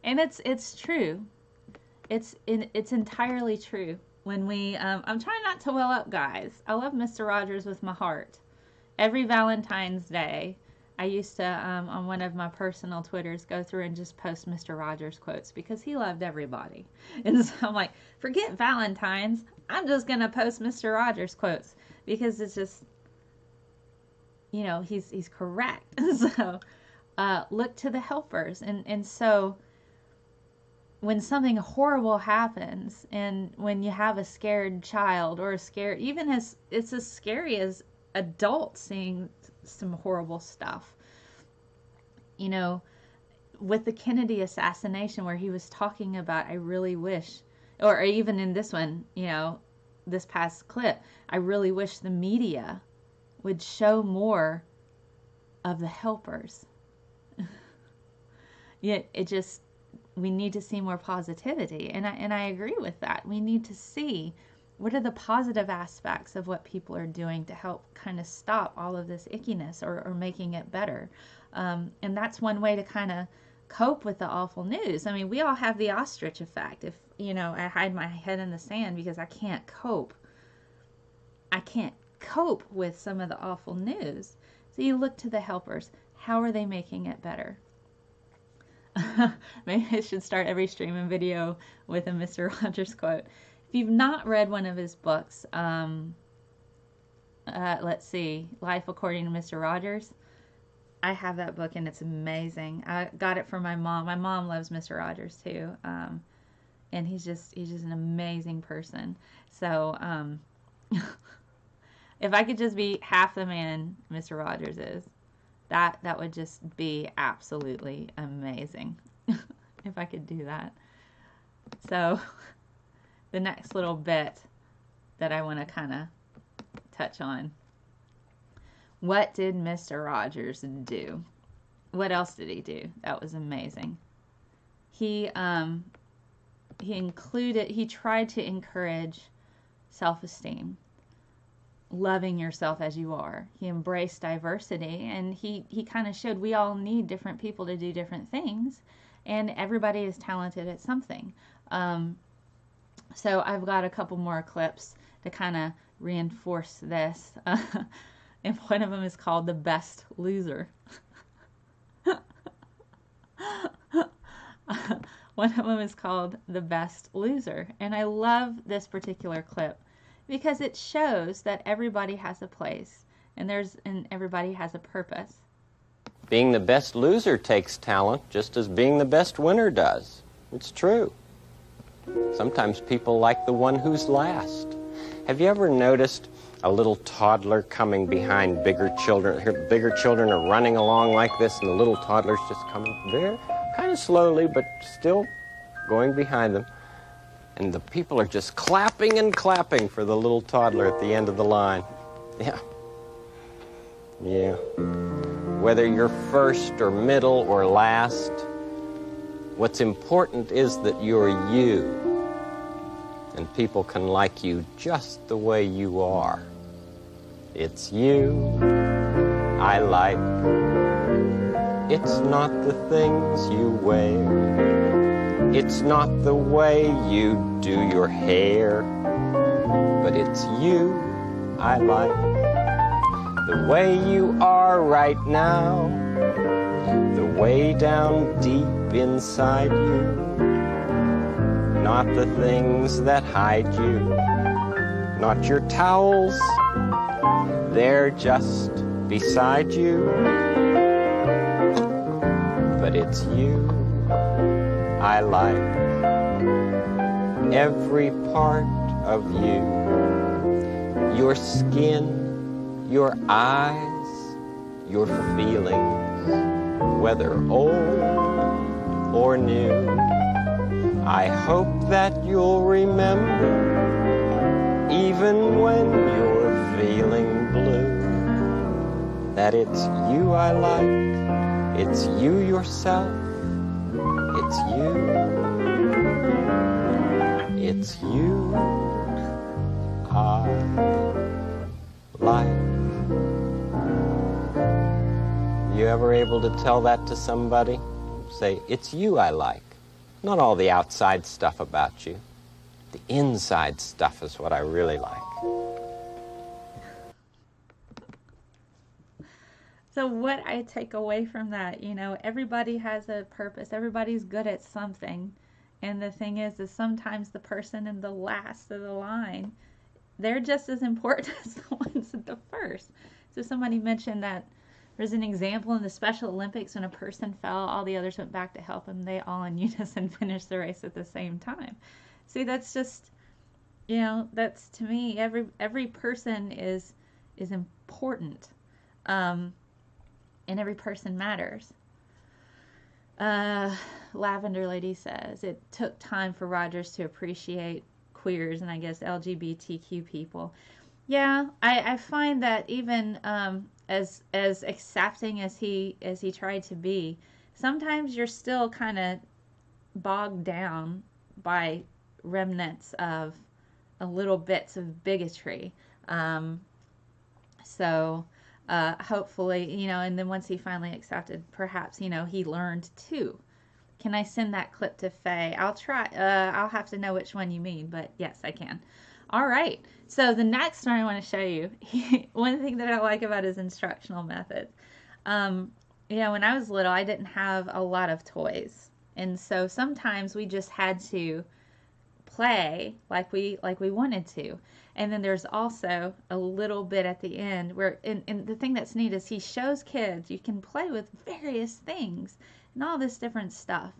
it's true. It's entirely true. When we, I'm trying not to well up, guys. I love Mr. Rogers with my heart. Every Valentine's Day, I used to, on one of my personal Twitters, go through and just post Mr. Rogers quotes because he loved everybody. And so I'm like, forget Valentine's. I'm just going to post Mr. Rogers quotes because it's just, he's correct. So look to the helpers. And so when something horrible happens, and when you have a scared child or even as it's as scary as adults seeing some horrible stuff, with the Kennedy assassination, where he was talking about, I really wish, or even in this one, this past clip, I really wish the media would show more of the helpers. We need to see more positivity, and I agree with that. We need to see what are the positive aspects of what people are doing to help kind of stop all of this ickiness or making it better. And that's one way to kind of cope with the awful news. I mean, we all have the ostrich effect. If, I hide my head in the sand because I can't cope. I can't cope with some of the awful news. So you look to the helpers. How are they making it better? Maybe I should start every stream and video with a Mr. Rogers quote. If you've not read one of his books, let's see, Life According to Mr. Rogers, I have that book and it's amazing. I got it from my mom. My mom loves Mr. Rogers too, and he's just an amazing person. So if I could just be half the man Mr. Rogers is, that would just be absolutely amazing if I could do that. So the next little bit that I want to kind of touch on. What did Mr. Rogers do? What else did he do? That was amazing. He tried to encourage self-esteem, loving yourself as you are. He embraced diversity, and he kind of showed we all need different people to do different things, and everybody is talented at something. So I've got a couple more clips to kind of reinforce this. And one of them is called The Best Loser. One of them is called The Best Loser. And I love this particular clip because it shows that everybody has a place and everybody has a purpose. Being the best loser takes talent just as being the best winner does. It's true. Sometimes people like the one who's last. Have you ever noticed a little toddler coming behind bigger children? Her bigger children are running along like this, and the little toddler's just coming very kind of slowly, but still going behind them. And the people are just clapping and clapping for the little toddler at the end of the line. Yeah. Whether you're first or middle or last, what's important is that you're you. And people can like you just the way you are. It's you I like. It's not the things you wear. It's not the way you do your hair. But it's you I like. The way you are right now. The way down deep inside you. Not the things that hide you, not your towels, they're just beside you. But it's you I like, every part of you, your skin, your eyes, your feelings, whether old or new. I hope that you'll remember, even when you're feeling blue, that it's you I like, it's you yourself, it's you I like. You ever able to tell that to somebody? Say, it's you I like. Not all the outside stuff about you. The inside stuff is what I really like. So what I take away from that, everybody has a purpose. Everybody's good at something. And the thing is sometimes the person in the last of the line, they're just as important as the ones at the first. So somebody mentioned that there's an example in the Special Olympics when a person fell, all the others went back to help him. They all in unison finished the race at the same time. See, that's just, that's to me, every person is important. And every person matters. Lavender Lady says, it took time for Rogers to appreciate queers and I guess LGBTQ people. Yeah, I find that even as accepting as he tried to be, sometimes you're still kind of bogged down by remnants of a little bits of bigotry. So hopefully, and then once he finally accepted, perhaps, he learned too. Can I send that clip to Faye? I'll try. I'll have to know which one you mean, but yes, I can. All right. So the next one I want to show you, one thing that I like about his instructional methods. When I was little, I didn't have a lot of toys. And so sometimes we just had to play like we wanted to. And then there's also a little bit at the end where, and the thing that's neat is he shows kids you can play with various things and all this different stuff.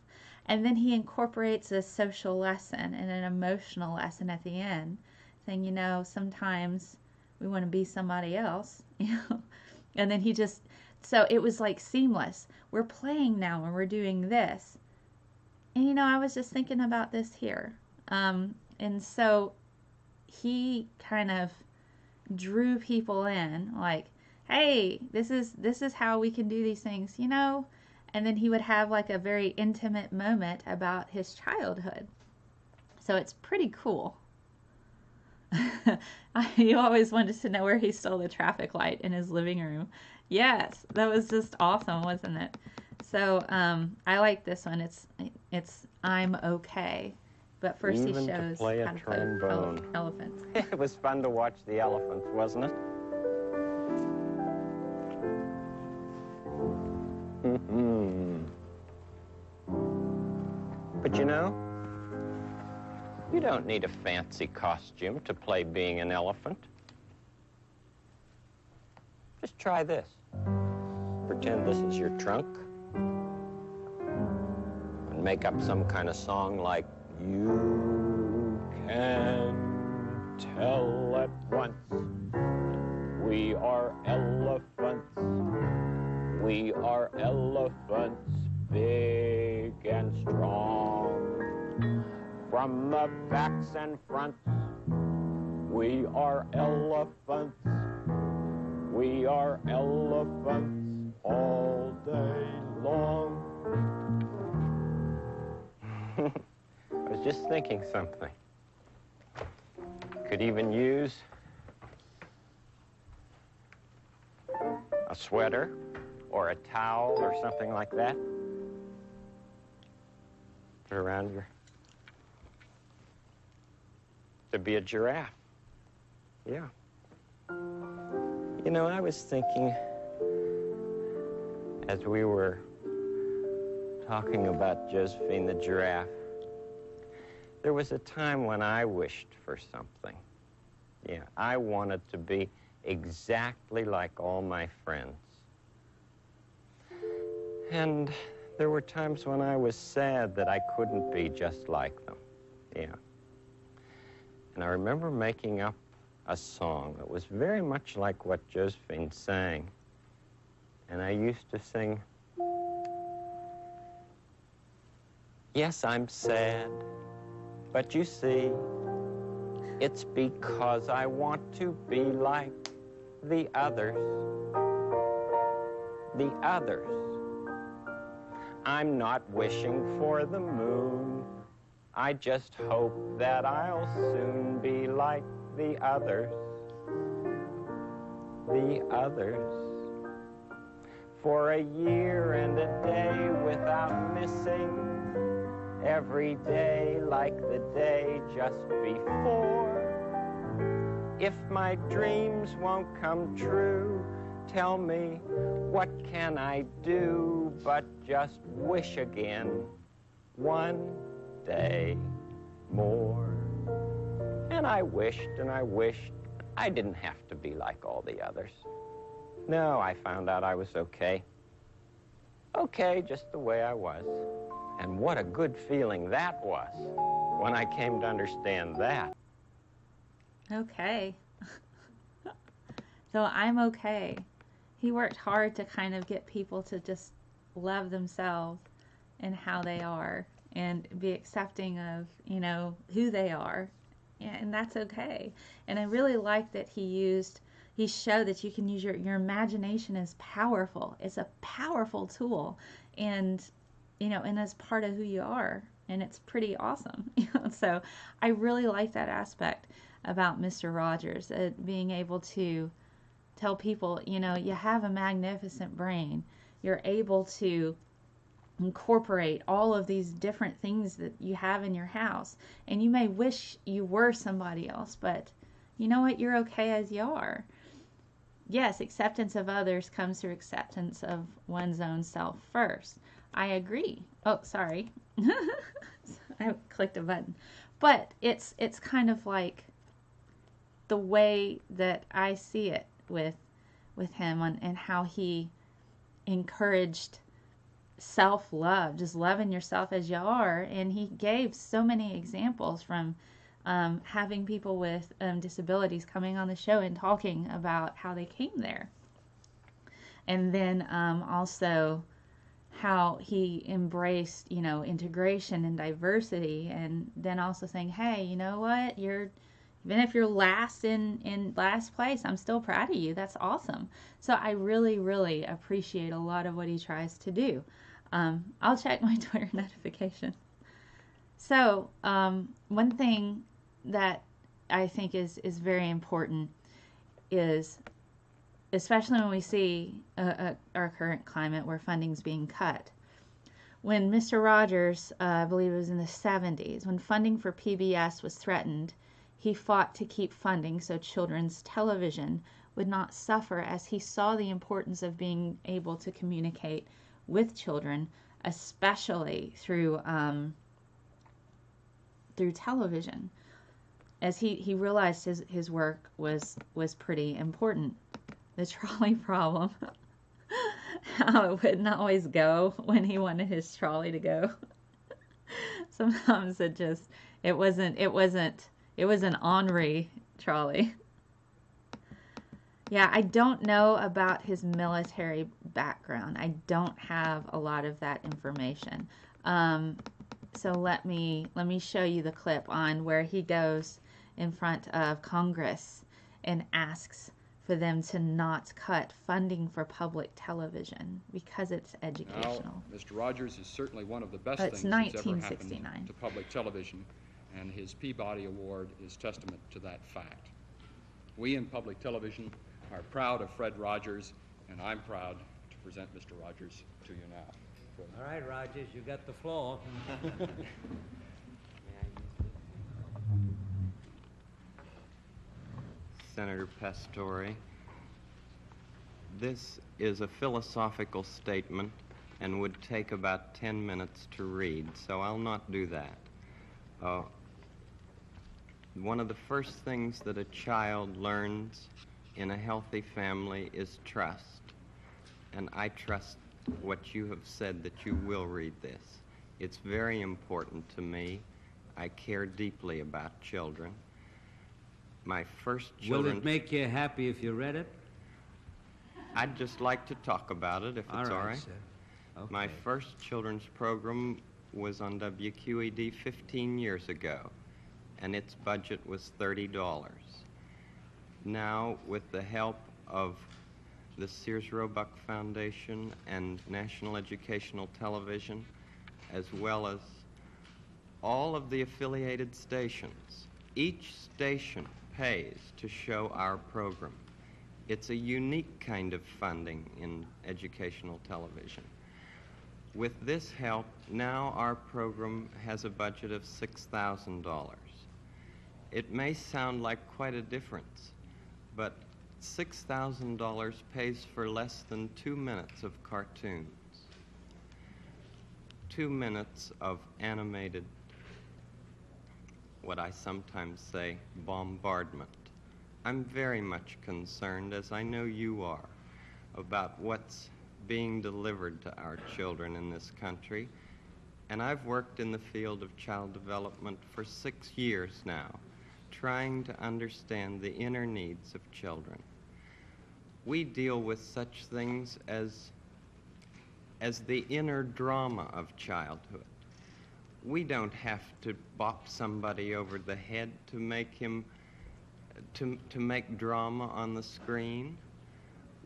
And then he incorporates a social lesson and an emotional lesson at the end, saying, sometimes we want to be somebody else, And then so it was like seamless. We're playing now and we're doing this. And, I was just thinking about this here. And so he kind of drew people in, like, hey, this is how we can do these things, and then he would have like a very intimate moment about his childhood. So it's pretty cool. You always wanted to know where he stole the traffic light in his living room. Yes, that was just awesome, wasn't it? So I like this one. It's I'm okay. But first Even he shows to play a how to trombone. play elephants. It was fun to watch the elephants, wasn't it? But you don't need a fancy costume to play being an elephant. Just try this. Pretend this is your trunk. And make up some kind of song like, you can tell at once we are elephants. We are elephants, big and strong. From the backs and fronts, we are elephants. We are elephants all day long. I was just thinking something. Could even use a sweater or a towel or something like that. Put around your... to be a giraffe. Yeah. I was thinking as we were talking about Josephine the giraffe, there was a time when I wished for something. Yeah, I wanted to be exactly like all my friends. And there were times when I was sad that I couldn't be just like them. Yeah. And I remember making up a song that was very much like what Josephine sang. and I used to sing, yes, I'm sad, but you see, it's because I want to be like the others. The others. I'm not wishing for the moon. I just hope that I'll soon be like the others. The others. For a year and a day without missing, every day like the day just before. If my dreams won't come true, tell me, what can I do but just wish again one day more? And I wished and I wished. I didn't have to be like all the others. No, I found out I was okay. Okay, just the way I was. And what a good feeling that was when I came to understand that. Okay. So I'm okay. He worked hard to kind of get people to just love themselves and how they are and be accepting of, you know, who they are. And that's okay. And I really like that he showed that you can use your imagination is powerful. It's a powerful tool. And, you know, and as part of who you are. And it's pretty awesome. So I really like that aspect about Mr. Rogers, being able to tell people, you know, you have a magnificent brain. You're able to incorporate all of these different things that you have in your house. And you may wish you were somebody else, but you know what? You're okay as you are. Yes, acceptance of others comes through acceptance of one's own self first. I agree. Oh, sorry. I clicked a button. But it's kind of like the way that I see it with him and how he encouraged self-love, just loving yourself as you are. And he gave so many examples from having people with disabilities coming on the show and talking about how they came there. And then also how he embraced, you know, integration and diversity, and then also saying, hey, you know what, even if you're last in last place, I'm still proud of you. That's awesome. So I really, really appreciate a lot of what he tries to do. I'll check my Twitter notification. So one thing that I think is very important is, especially when we see our current climate where funding's being cut. When Mr. Rogers, I believe it was in the 70s, when funding for PBS was threatened, he fought to keep funding so children's television would not suffer, as he saw the importance of being able to communicate with children, especially through television, as he realized his work was pretty important. The trolley problem, how it wouldn't always go when he wanted his trolley to go. Sometimes it was an ornery trolley. Yeah, I don't know about his military background. I don't have a lot of that information. So let me show you the clip on where he goes in front of Congress and asks for them to not cut funding for public television because it's educational. Now, Mr. Rogers is certainly one of the best It's things that's ever happened 1969. to public television, and his Peabody Award is testament to that fact. We in public television are proud of Fred Rogers, and I'm proud to present Mr. Rogers to you now. Fred. All right, Rogers, you got the floor. Senator Pastore, this is a philosophical statement and would take about 10 minutes to read, so I'll not do that. One of the first things that a child learns in a healthy family is trust, and I trust what you have said that you will read this. It's very important to me. I care deeply about children. My first children... Will it make you happy if you read it? I'd just like to talk about it, if it's all right. sir. Okay. My first children's program was on WQED 15 years ago, and its budget was $30. Now, with the help of the Sears Roebuck Foundation and National Educational Television, as well as all of the affiliated stations, each station pays to show our program. It's a unique kind of funding in educational television. With this help, now our program has a budget of $6,000. It may sound like quite a difference, but $6,000 pays for less than 2 minutes of cartoons, 2 minutes of animated, what I sometimes say, bombardment. I'm very much concerned, as I know you are, about what's being delivered to our children in this country. And I've worked in the field of child development for 6 years now, trying to understand the inner needs of children. We deal with such things as the inner drama of childhood. We don't have to bop somebody over the head to make him to make drama on the screen.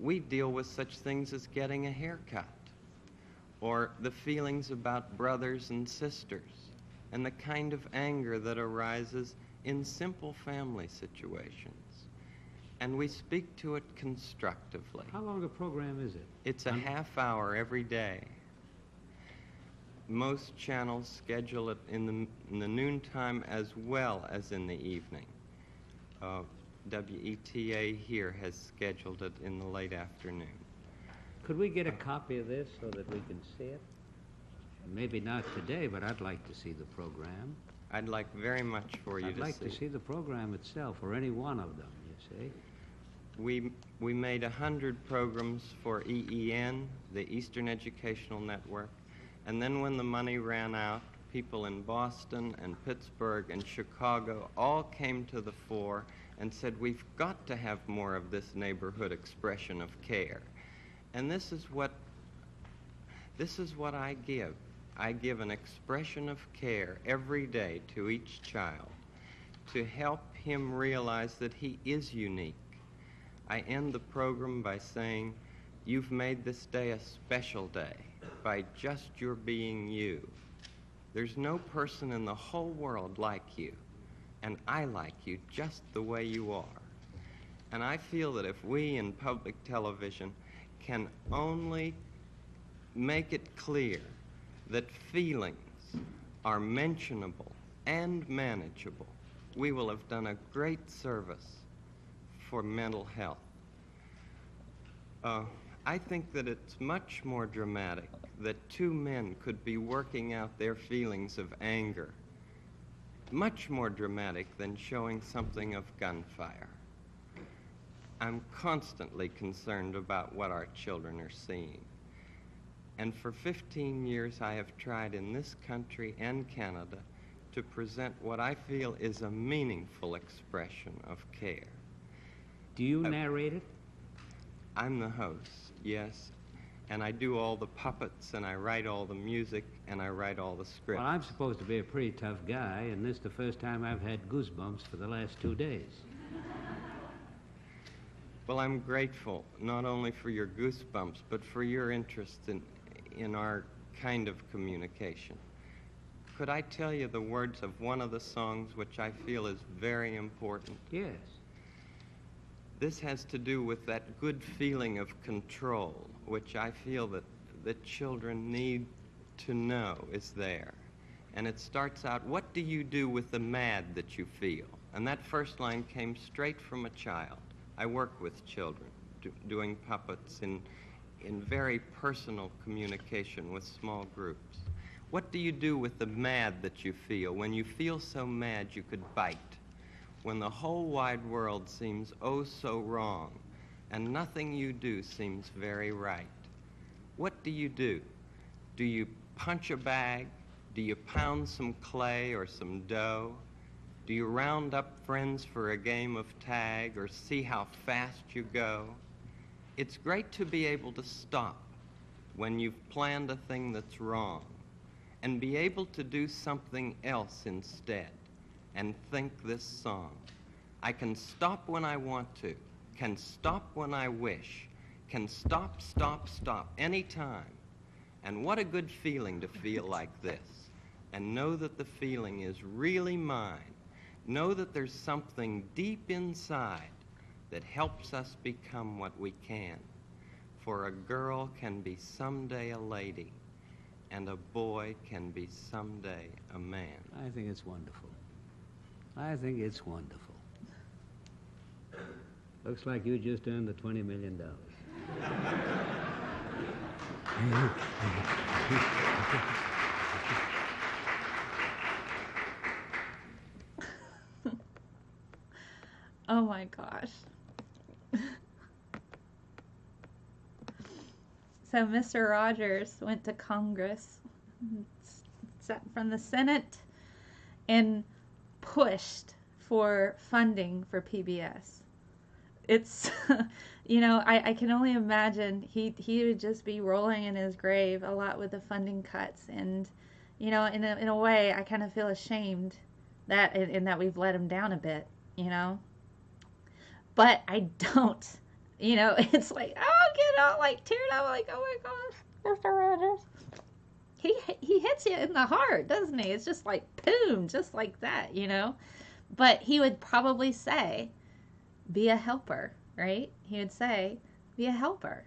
We deal with such things as getting a haircut, or the feelings about brothers and sisters, and the kind of anger that arises in simple family situations. And we speak to it constructively. How long a program is it? It's a half hour every day. Most channels schedule it in the noontime as well as in the evening. WETA here has scheduled it in the late afternoon. Could we get a copy of this so that we can see it? Maybe not today, but I'd like to see the program. I'd like very much for you I'd to like to see the program itself, or any one of them, you see. We made 100 programs for EEN, the Eastern Educational Network, and then when the money ran out, people in Boston and Pittsburgh and Chicago all came to the fore and said, we've got to have more of this neighborhood expression of care. And this is what I give. I give an expression of care every day to each child to help him realize that he is unique. I end the program by saying, you've made this day a special day by just your being you. There's no person in the whole world like you, and I like you just the way you are. And I feel that if we in public television can only make it clear that feelings are mentionable and manageable, we will have done a great service for mental health. I think that it's much more dramatic that two men could be working out their feelings of anger. Much more dramatic than showing something of gunfire. I'm constantly concerned about what our children are seeing. And for 15 years I have tried in this country and Canada to present what I feel is a meaningful expression of care. Do you narrate it? I'm the host, yes. And I do all the puppets, and I write all the music, and I write all the scripts. Well, I'm supposed to be a pretty tough guy, and this is the first time I've had goosebumps for the last 2 days. Well, I'm grateful, not only for your goosebumps, but for your interest in our kind of communication. Could I tell you the words of one of the songs which I feel is very important? Yes. This has to do with that good feeling of control, which I feel that children need to know is there. And it starts out, what do you do with the mad that you feel? And that first line came straight from a child. I work with children, doing puppets in very personal communication with small groups. What do you do with the mad that you feel? When you feel so mad you could bite. When the whole wide world seems oh so wrong, and nothing you do seems very right. What do you do? Do you punch a bag? Do you pound some clay or some dough? Do you round up friends for a game of tag or see how fast you go? It's great to be able to stop when you've planned a thing that's wrong and be able to do something else instead and think this song. I can stop when I want to, can stop when I wish, can stop, stop, stop anytime. And what a good feeling to feel like this and know that the feeling is really mine. Know that there's something deep inside that helps us become what we can. For a girl can be someday a lady, and a boy can be someday a man. I think it's wonderful. I think it's wonderful. Looks like you just earned the $20 million. Oh my gosh. So Mr. Rogers went to Congress, sat from the Senate, and pushed for funding for PBS. It's, you know, I can only imagine he would just be rolling in his grave a lot with the funding cuts. And, you know, in a way, I kind of feel ashamed that in that we've let him down a bit, you know. But I don't. You know, it's like, oh, get all like teared up, like, oh my gosh, Mr. Rogers. He hits you in the heart, doesn't he? It's just like, boom, just like that, you know. But he would probably say, be a helper, right? He would say, be a helper.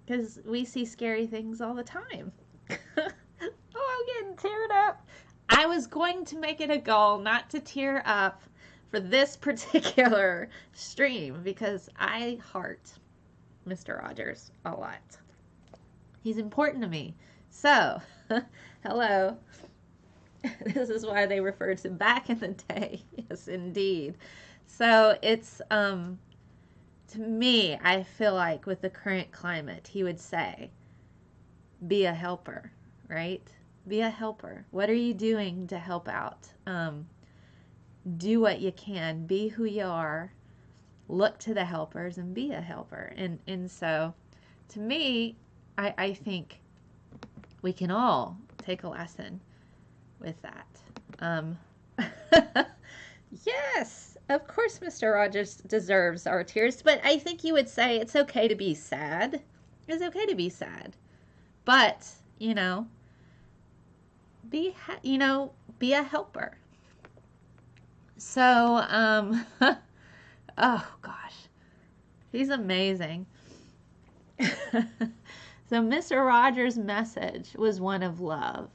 Because we see scary things all the time. Oh, I'm getting teared up. I was going to make it a goal not to tear up for this particular stream because I heart Mr. Rogers a lot. He's important to me. So, hello. This is why they refer to back in the day. Yes, indeed. So it's, to me, I feel like with the current climate, he would say, be a helper, right? Be a helper. What are you doing to help out? Do what you can, be who you are, look to the helpers and be a helper. And so to me, I think we can all take a lesson with that. Yes, of course Mr. Rogers deserves our tears, but I think you would say it's okay to be sad. It's okay to be sad. But, you know, be a helper. So, oh gosh, he's amazing. So Mr. Rogers' message was one of love,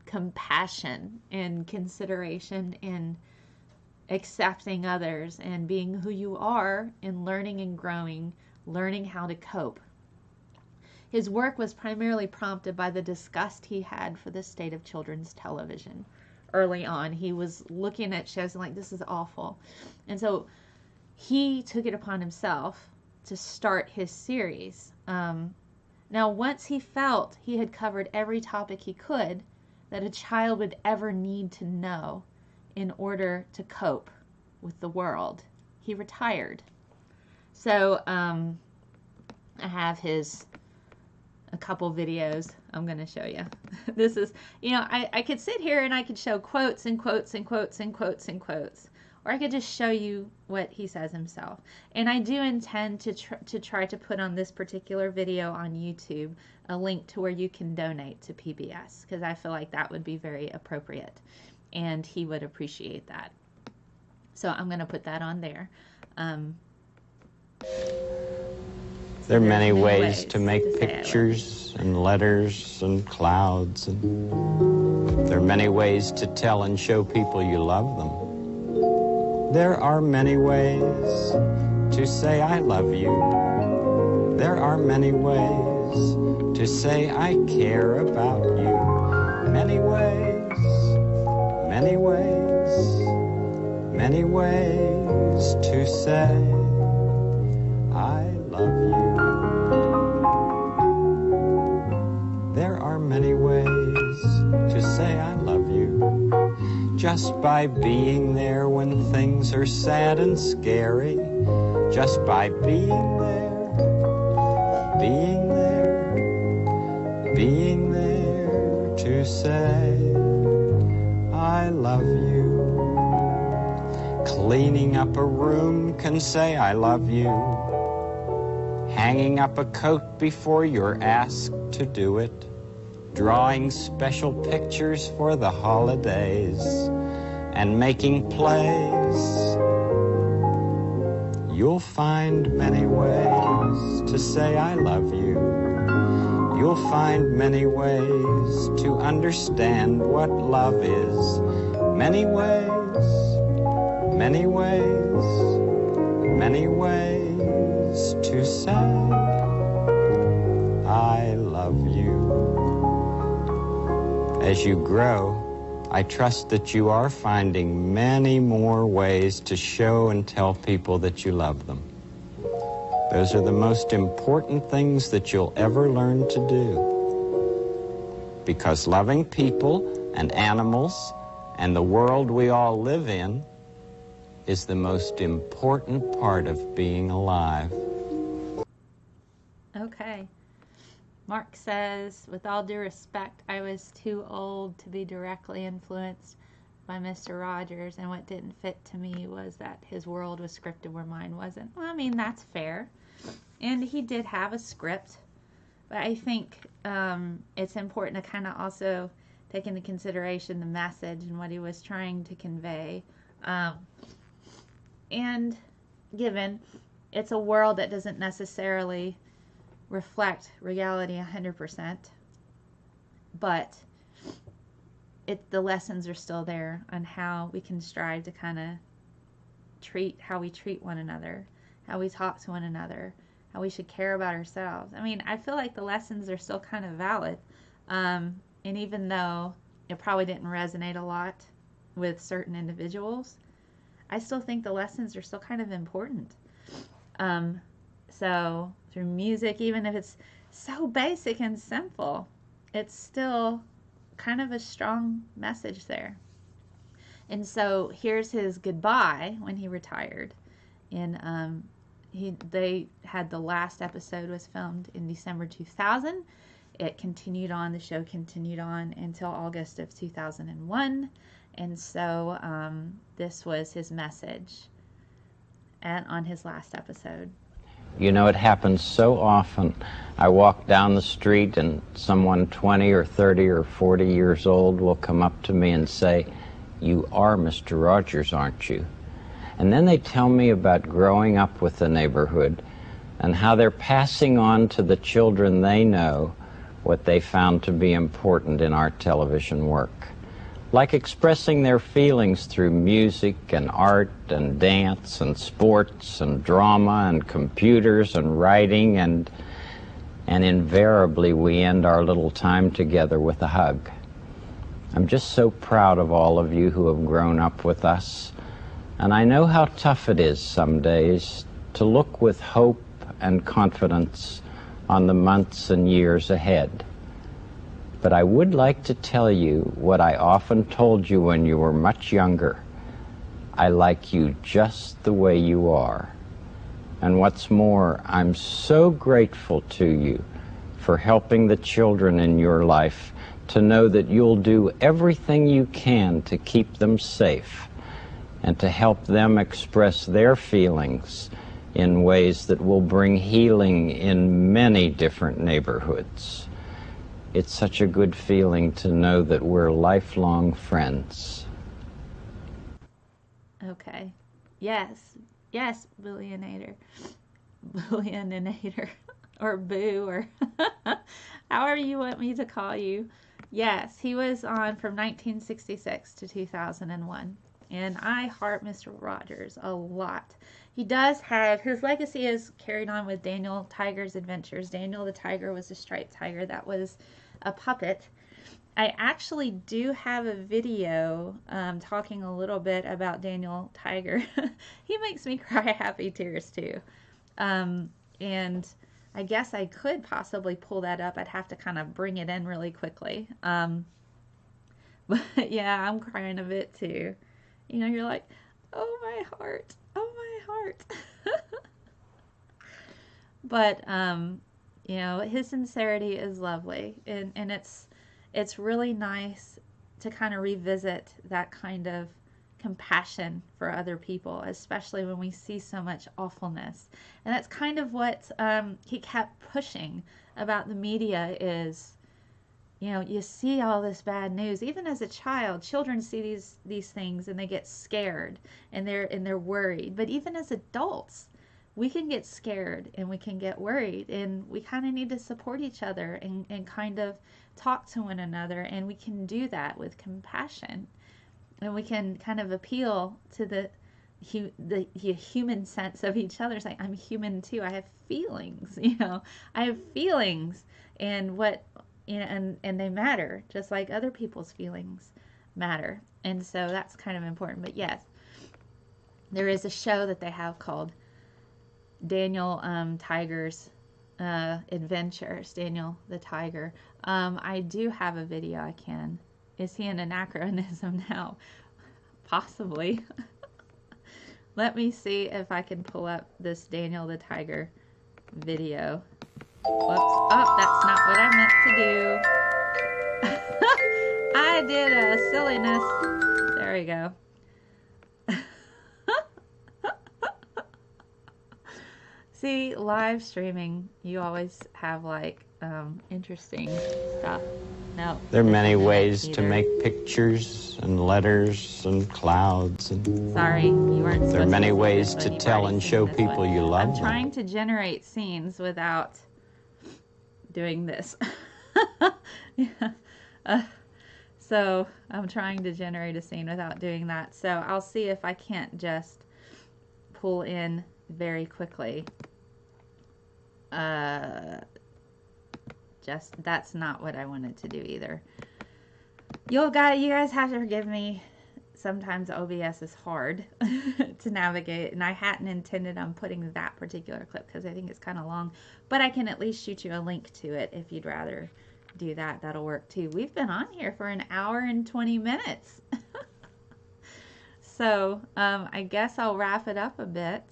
compassion, and consideration, and accepting others, and being who you are, and learning and growing, learning how to cope. His work was primarily prompted by the disgust he had for the state of children's television. Early on, he was looking at shows and like, this is awful. And so he took it upon himself to start his series. Now, once he felt he had covered every topic he could that a child would ever need to know in order to cope with the world, he retired. So I have a couple videos I'm going to show you. This is, you know, I could sit here and I could show quotes and quotes and quotes and quotes and quotes, or I could just show you what he says himself. And I do intend to try to put on this particular video on YouTube a link to where you can donate to PBS, because I feel like that would be very appropriate and he would appreciate that. So I'm going to put that on there. There are many ways to make pictures and letters and clouds. And there are many ways to tell and show people you love them. There are many ways to say I love you. There are many ways to say I care about you. Many ways, many ways, many ways to say I love you. There are many ways to say I love you. Just by being there when things are sad and scary. Just by being there Being there to say I love you. Cleaning up a room can say I love you. Hanging up a coat before you're asked to do it. Drawing special pictures for the holidays. And making plays. You'll find many ways to say I love you. You'll find many ways to understand what love is. Many ways, many ways, many ways to say I love you. As you grow, I trust that you are finding many more ways to show and tell people that you love them. Those are the most important things that you'll ever learn to do. Because loving people and animals and the world we all live in is the most important part of being alive. Okay. Mark says, with all due respect, I was too old to be directly influenced by Mr. Rogers, and what didn't fit to me was that his world was scripted where mine wasn't. Well, I mean, that's fair. And he did have a script, but I think it's important to kind of also take into consideration the message and what he was trying to convey. And given it's a world that doesn't necessarily reflect reality 100%, but the lessons are still there on how we can strive to kind of how we treat one another, how we talk to one another, how we should care about ourselves. I mean, I feel like the lessons are still kind of valid, and even though it probably didn't resonate a lot with certain individuals, I still think the lessons are still kind of important. So through music, even if it's so basic and simple, it's still kind of a strong message there. And so here's his goodbye when he retired. They had the last episode was filmed in December 2000. It continued on, the show continued on until August of 2001. And so this was his message on his last episode. You know, it happens so often. I walk down the street and someone 20 or 30 or 40 years old will come up to me and say, "You are Mr. Rogers, aren't you?" And then they tell me about growing up with the neighborhood and how they're passing on to the children they know what they found to be important in our television work. Like expressing their feelings through music and art and dance and sports and drama and computers and writing, and invariably we end our little time together with a hug. I'm just so proud of all of you who have grown up with us, and I know how tough it is some days to look with hope and confidence on the months and years ahead. But I would like to tell you what I often told you when you were much younger. I like you just the way you are. And what's more, I'm so grateful to you for helping the children in your life to know that you'll do everything you can to keep them safe and to help them express their feelings in ways that will bring healing in many different neighborhoods. It's such a good feeling to know that we're lifelong friends. Okay. Yes, billionaire. Or boo, or however you want me to call you. Yes, he was on from 1966 to 2001. And I heart Mr. Rogers a lot. He does have, his legacy is carried on with Daniel Tiger's adventures. Daniel the Tiger was a striped tiger that was a puppet. I actually do have a video talking a little bit about Daniel Tiger. He makes me cry happy tears too. And I guess I could possibly pull that up. I'd have to kind of bring it in really quickly. But yeah, I'm crying a bit too. You know, you're like, oh my heart, oh my heart. But you know, his sincerity is lovely, and it's really nice to kind of revisit that kind of compassion for other people, especially when we see so much awfulness. And that's kind of what he kept pushing about the media is, you know, you see all this bad news. Even as a child, children see these things and they get scared and they're worried. But even as adults, we can get scared and we can get worried, and we kind of need to support each other and kind of talk to one another, and we can do that with compassion, and we can kind of appeal to the human sense of each other. It's like, I'm human too. I have feelings, you know. I have feelings, and what, you know, and they matter just like other people's feelings matter. And so that's kind of important. But yes, there is a show that they have called Daniel Tiger's Adventures, Daniel the Tiger. I do have a video I can. Is he an anachronism now? Possibly. Let me see if I can pull up this Daniel the Tiger video. Whoops. Oh, that's not what I meant to do. I did a silliness. There we go. See, live streaming, you always have like interesting stuff. No. There are many ways to make pictures and letters and clouds. And sorry, you weren't. There are many ways to tell and show people you love them. I'm trying to generate scenes without doing this. Yeah. So I'm trying to generate a scene without doing that. So I'll see if I can't just pull in very quickly. Just, that's not what I wanted to do either. You guys have to forgive me. Sometimes OBS is hard to navigate, and I hadn't intended on putting that particular clip because I think it's kind of long, but I can at least shoot you a link to it if you'd rather do that. That'll work too. We've been on here for an hour and 20 minutes. So I guess I'll wrap it up a bit.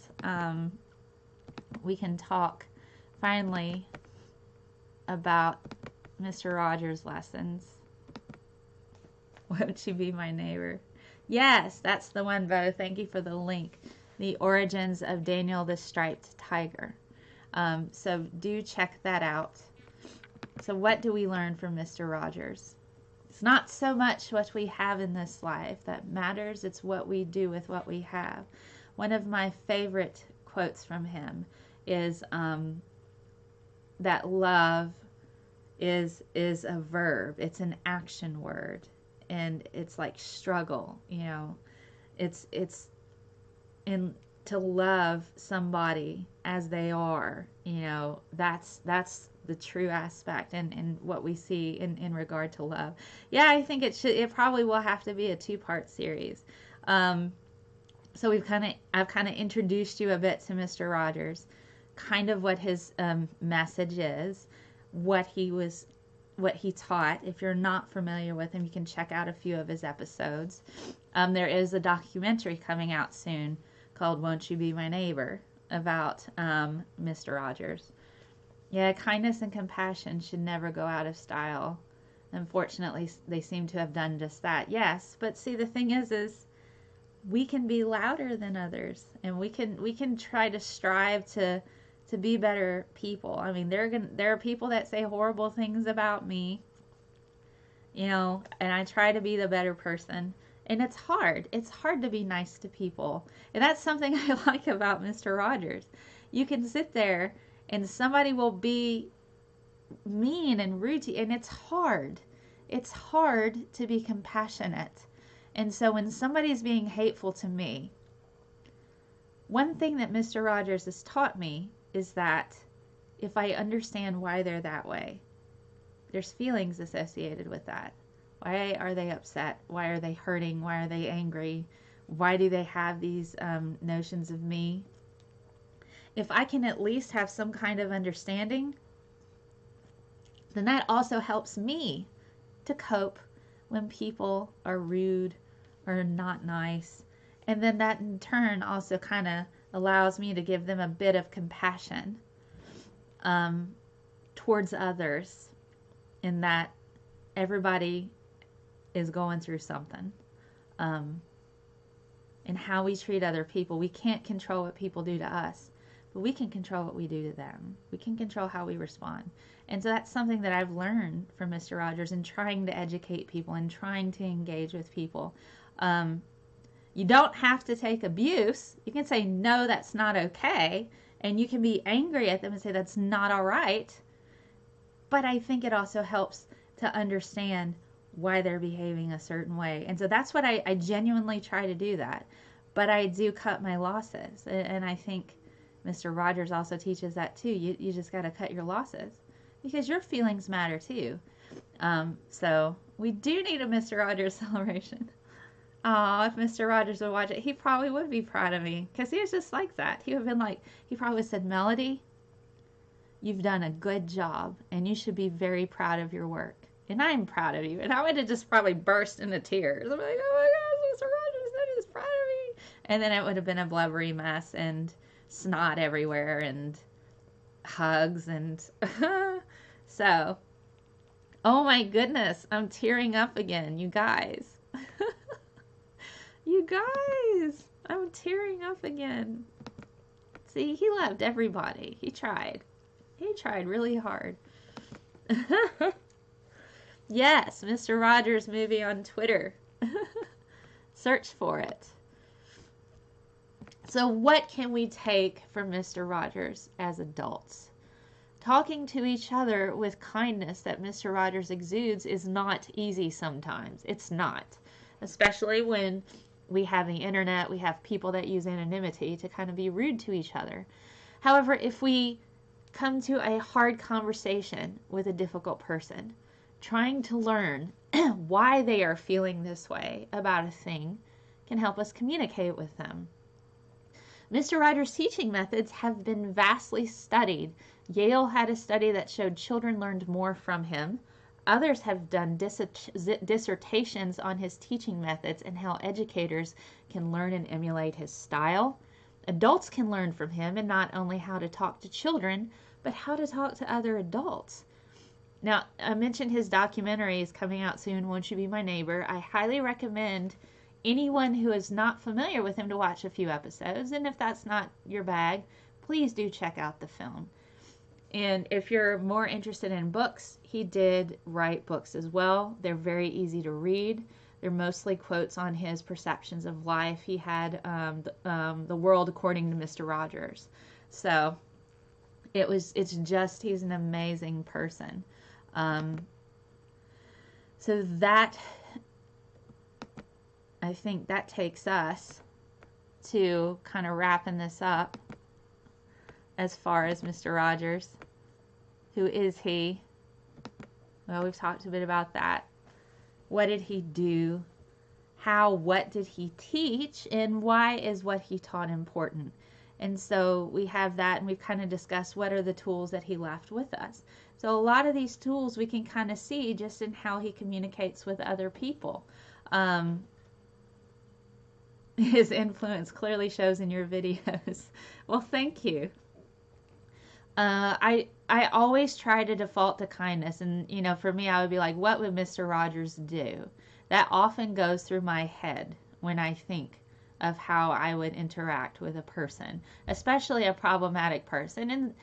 We can talk finally about Mr. Rogers' lessons. Won't you be my neighbor? Yes, that's the one, Bo. Thank you for the link. The Origins of Daniel the Striped Tiger. So do check that out. So what do we learn from Mr. Rogers? It's not so much what we have in this life that matters. It's what we do with what we have. One of my favorite quotes from him is that love is a verb. It's an action word. And it's like struggle, you know. It's in to love somebody as they are, you know. That's the true aspect and what we see in regard to love. Yeah, I think it probably will have to be a 2-part series. So I've kind of introduced you a bit to Mr. Rogers, kind of what his message is, what he taught. If you're not familiar with him, you can check out a few of his episodes. There is a documentary coming out soon called Won't You Be My Neighbor about Mr. Rogers. Yeah, kindness and compassion should never go out of style. Unfortunately, they seem to have done just that. Yes, but see, the thing is we can be louder than others, and we can try to strive to be better people. I mean, there are people that say horrible things about me, you know, and I try to be the better person. And it's hard. It's hard to be nice to people. And that's something I like about Mr. Rogers. You can sit there and somebody will be mean and rude to you, and it's hard. It's hard to be compassionate. And so when somebody's being hateful to me, one thing that Mr. Rogers has taught me is that if I understand why they're that way, there's feelings associated with that. Why are they upset? Why are they hurting? Why are they angry? Why do they have these notions of me? If I can at least have some kind of understanding, then that also helps me to cope when people are rude or not nice. And then that in turn also kind of allows me to give them a bit of compassion. towards others, in that everybody is going through something. And how we treat other people. We can't control what people do to us, but we can control what we do to them. We can control how we respond. And so that's something that I've learned from Mr. Rogers in trying to educate people and trying to engage with people. You don't have to take abuse. You can say, no, that's not okay. And you can be angry at them and say, that's not all right. But I think it also helps to understand why they're behaving a certain way. And so that's what I genuinely try to do that. But I do cut my losses. And I think Mr. Rogers also teaches that too. You just got to cut your losses because your feelings matter too. So we do need a Mr. Rogers celebration. Oh, if Mr. Rogers would watch it, he probably would be proud of me because he was just like that. He would have been like, he probably would have said, Melody, you've done a good job and you should be very proud of your work. And I'm proud of you. And I would have just probably burst into tears. I'm like, oh my gosh, Mr. Rogers said he was proud of me. And then it would have been a blubbery mess and snot everywhere and hugs and so, oh my goodness, I'm tearing up again, you guys. You guys, I'm tearing up again. See, he loved everybody. He tried. He tried really hard. Yes, Mr. Rogers movie on Twitter. Search for it. So what can we take from Mr. Rogers as adults? Talking to each other with kindness that Mr. Rogers exudes is not easy sometimes. It's not. Especially when we have the internet, we have people that use anonymity to kind of be rude to each other. However, if we come to a hard conversation with a difficult person, trying to learn why they are feeling this way about a thing can help us communicate with them. Mr. Rogers' teaching methods have been vastly studied. Yale had a study that showed children learned more from him. Others have done dissertations on his teaching methods and how educators can learn and emulate his style. Adults can learn from him, and not only how to talk to children, but how to talk to other adults. Now, I mentioned his documentary is coming out soon, Won't You Be My Neighbor? I highly recommend anyone who is not familiar with him to watch a few episodes, and if that's not your bag, please do check out the film. And if you're more interested in books, he did write books as well. They're very easy to read. They're mostly quotes on his perceptions of life. He had The World According to Mr. Rogers. So he's an amazing person. So that, I think that takes us to kind of wrapping this up as far as Mr. Rogers. Who is he? Well, we've talked a bit about that. What did he do? What did he teach? And why is what he taught important? And so we have that, and we've kind of discussed what are the tools that he left with us. So a lot of these tools we can kind of see just in how he communicates with other people. His influence clearly shows in your videos. Well, thank you. I always try to default to kindness, and for me, I would be like, what would Mr. Rogers do? That often goes through my head when I think of how I would interact with a person, especially a problematic person. And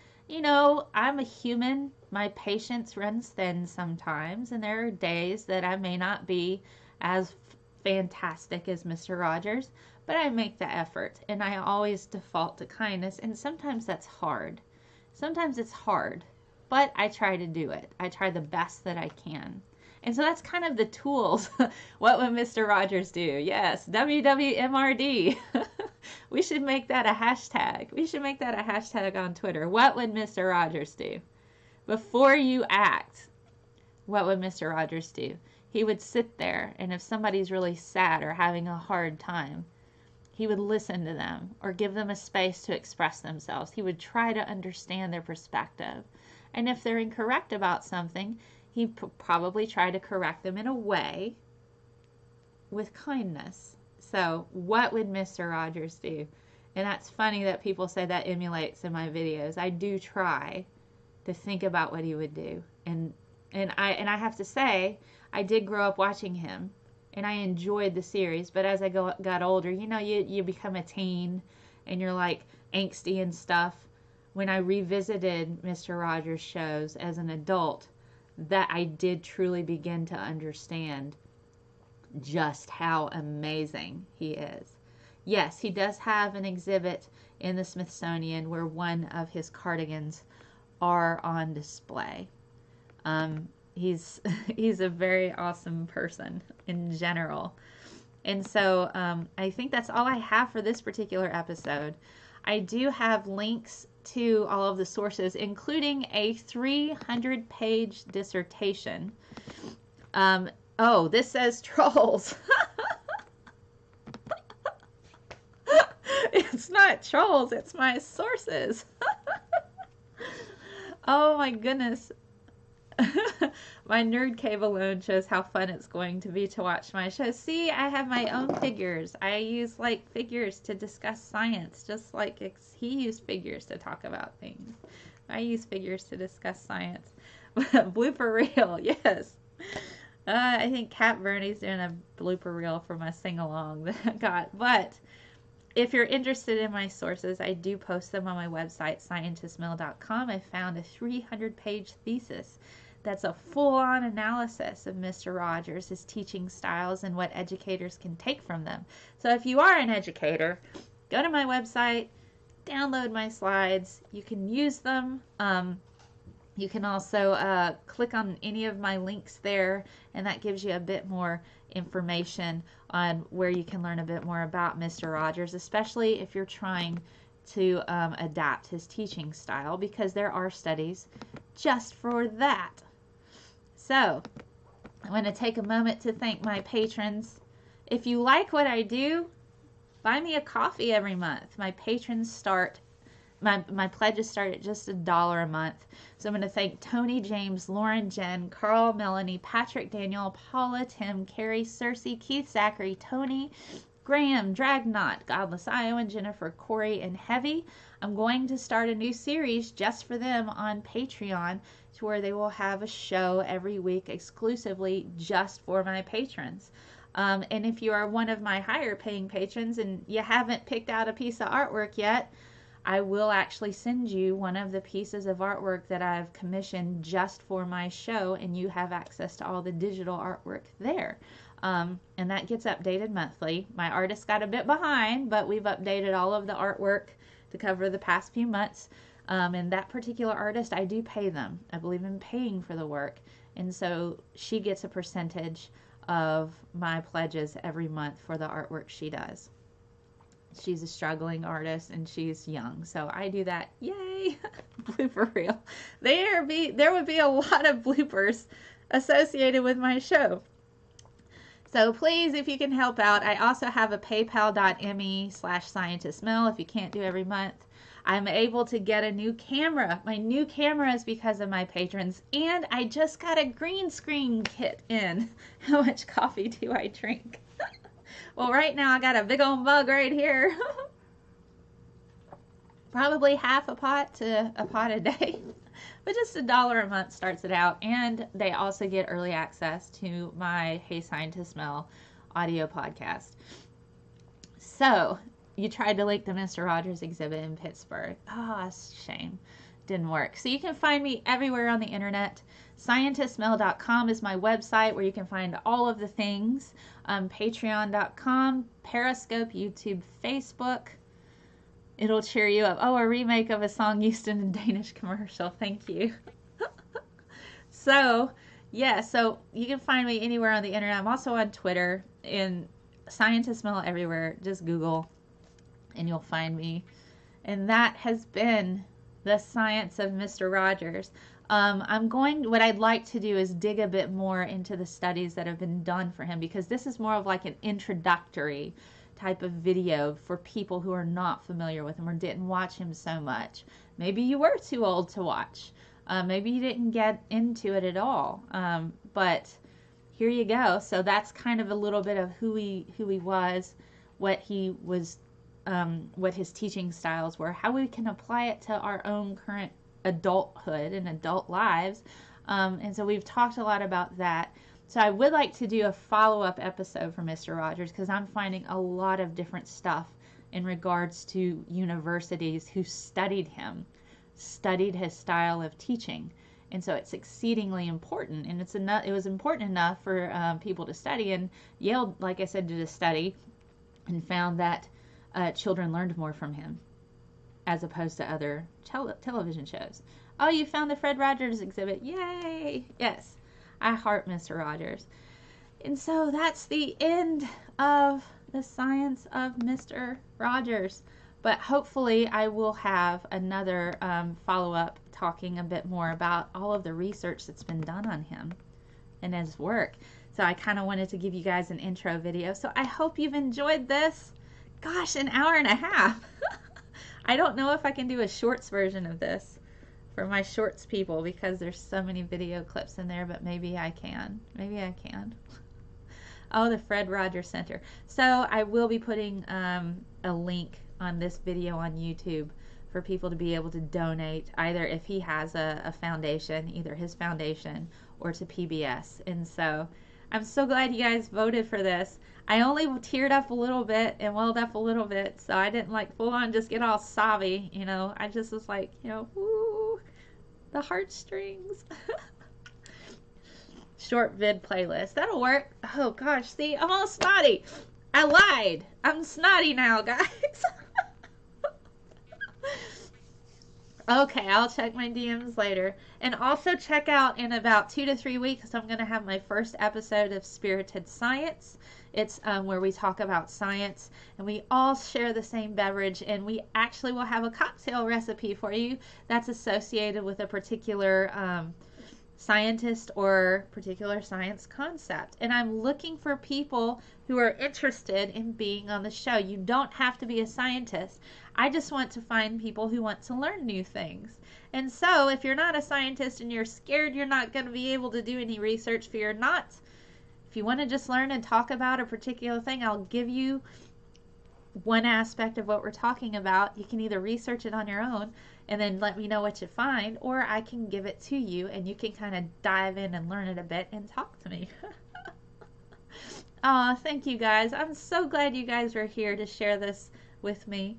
I'm a human. My patience runs thin sometimes, and there are days that I may not be as fantastic as Mr. Rogers, but I make the effort, and I always default to kindness, and sometimes that's hard. Sometimes it's hard, but I try to do it. I try the best that I can. And so that's kind of the tools. What would Mr. Rogers do? Yes, WWMRD. We should make that a hashtag. We should make that a hashtag on Twitter. What would Mr. Rogers do? Before you act, what would Mr. Rogers do? He would sit there, and if somebody's really sad or having a hard time, he would listen to them or give them a space to express themselves. He would try to understand their perspective. And if they're incorrect about something, he'd probably try to correct them in a way with kindness. So what would Mr. Rogers do? And that's funny that people say that emulates in my videos. I do try to think about what he would do. And I have to say, I did grow up watching him, and I enjoyed the series. But as I got older, you become a teen, and you're like angsty and stuff. When I revisited Mr. Rogers' shows as an adult, that I did truly begin to understand just how amazing he is. Yes, he does have an exhibit in the Smithsonian where one of his cardigans are on display. He's he's a very awesome person in general. And so I think that's all I have for this particular episode. I do have links to all of the sources, including a 300-page dissertation. Oh, this says trolls. It's not trolls, it's my sources. Oh my goodness. My nerd cave alone shows how fun it's going to be to watch my show. See, I have my own figures. I use like figures to discuss science, just like he used figures to talk about things. I use figures to discuss science. Blooper reel, yes. I think Kat Verney's doing a blooper reel for my sing-along that I got. But if you're interested in my sources, I do post them on my website, scientistmill.com. I found a 300-page thesis that's a full-on analysis of Mr. Rogers, his teaching styles, and what educators can take from them. So if you are an educator, go to my website, download my slides. You can use them. You can also click on any of my links there, and that gives you a bit more information on where you can learn a bit more about Mr. Rogers, especially if you're trying to adapt his teaching style, because there are studies just for that. So, I want to take a moment to thank my patrons. If you like what I do, buy me a coffee every month. My patrons start, my pledges start at just $1 a month. So I'm going to thank Tony, James, Lauren, Jen, Carl, Melanie, Patrick, Daniel, Paula, Tim, Carrie, Cersei, Keith, Zachary, Tony, Graham, Dragnot, Godless Iowan, Jennifer, Corey, and Heavy. I'm going to start a new series just for them on Patreon, to where they will have a show every week exclusively just for my patrons. And if you are one of my higher paying patrons and you haven't picked out a piece of artwork yet, I will actually send you one of the pieces of artwork that I've commissioned just for my show, and you have access to all the digital artwork there. And that gets updated monthly. My artist got a bit behind, but we've updated all of the artwork to cover the past few months. And that particular artist, I do pay them. I believe in paying for the work. And so she gets a percentage of my pledges every month for the artwork she does. She's a struggling artist and she's young, so I do that. Yay! Blooper reel. There would be a lot of bloopers associated with my show. So please, if you can help out, I also have a paypal.me/scientistmill if you can't do every month. I'm able to get a new camera. My new camera is because of my patrons, and I just got a green screen kit in. How much coffee do I drink? Well, right now I got a big old mug right here. Probably half a pot to a pot a day. But just $1 a month starts it out. And they also get early access to my Hey Scientist Mel audio podcast. So, you tried to link the Mr. Rogers exhibit in Pittsburgh. Oh, that's a shame. Didn't work. So you can find me everywhere on the internet. Scientistmill.com is my website where you can find all of the things. Patreon.com, Periscope, YouTube, Facebook. It'll cheer you up. Oh, a remake of a song used in a Danish commercial. Thank you. So you can find me anywhere on the internet. I'm also on Twitter, and Scientist Mill everywhere. Just Google and you'll find me. And that has been the science of Mr. Rogers. What I'd like to do is dig a bit more into the studies that have been done for him, because this is more of like an introductory type of video for people who are not familiar with him or didn't watch him so much. Maybe you were too old to watch. Maybe you didn't get into it at all. But here you go. So that's kind of a little bit of who he was, what he was, what his teaching styles were, how we can apply it to our own current adulthood and adult lives. And so we've talked a lot about that. So I would like to do a follow-up episode for Mr. Rogers, because I'm finding a lot of different stuff in regards to universities who studied him, studied his style of teaching. And so it's exceedingly important, and it was important enough for people to study. And Yale, like I said, did a study and found that children learned more from him as opposed to other television shows. Oh, you found the Fred Rogers exhibit. Yay! Yes, I heart Mr. Rogers. And so that's the end of the science of Mr. Rogers. But hopefully I will have another follow-up talking a bit more about all of the research that's been done on him and his work. So I kind of wanted to give you guys an intro video. So I hope you've enjoyed this. Gosh, an hour and a half. I don't know if I can do a shorts version of this for my shorts people, because there's so many video clips in there, but maybe I can. Maybe I can. Oh, the Fred Rogers Center. So I will be putting a link on this video on YouTube for people to be able to donate, either if he has a foundation, either his foundation or to PBS. And so I'm so glad you guys voted for this. I only teared up a little bit and welled up a little bit, so I didn't like full on just get all sobby, you know. I just was like, you know, woo, the heartstrings. Short vid playlist. That'll work. Oh gosh, see, I'm all snotty. I lied. I'm snotty now, guys. Okay, I'll check my DMs later. And also check out, in about 2 to 3 weeks, I'm going to have my first episode of Spirited Science. It's where we talk about science, and we all share the same beverage, and we actually will have a cocktail recipe for you that's associated with a particular scientist or particular science concept. And I'm looking for people who are interested in being on the show. You don't have to be a scientist. I just want to find people who want to learn new things. And so if you're not a scientist and you're scared you're not going to be able to do any research, fear not. If you want to just learn and talk about a particular thing, I'll give you one aspect of what we're talking about. You can either research it on your own and then let me know what you find, or I can give it to you and you can kind of dive in and learn it a bit and talk to me. Aw, thank you guys. I'm so glad you guys are here to share this with me.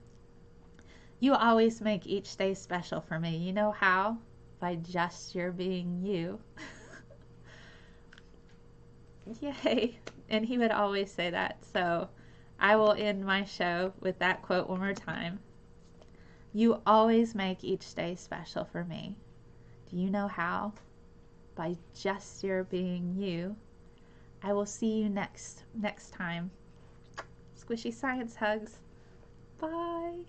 You always make each day special for me. You know how? By just your being you. Yay. And he would always say that. So I will end my show with that quote one more time. You always make each day special for me. Do you know how? By just your being you. I will see you next time. Squishy science hugs. Bye.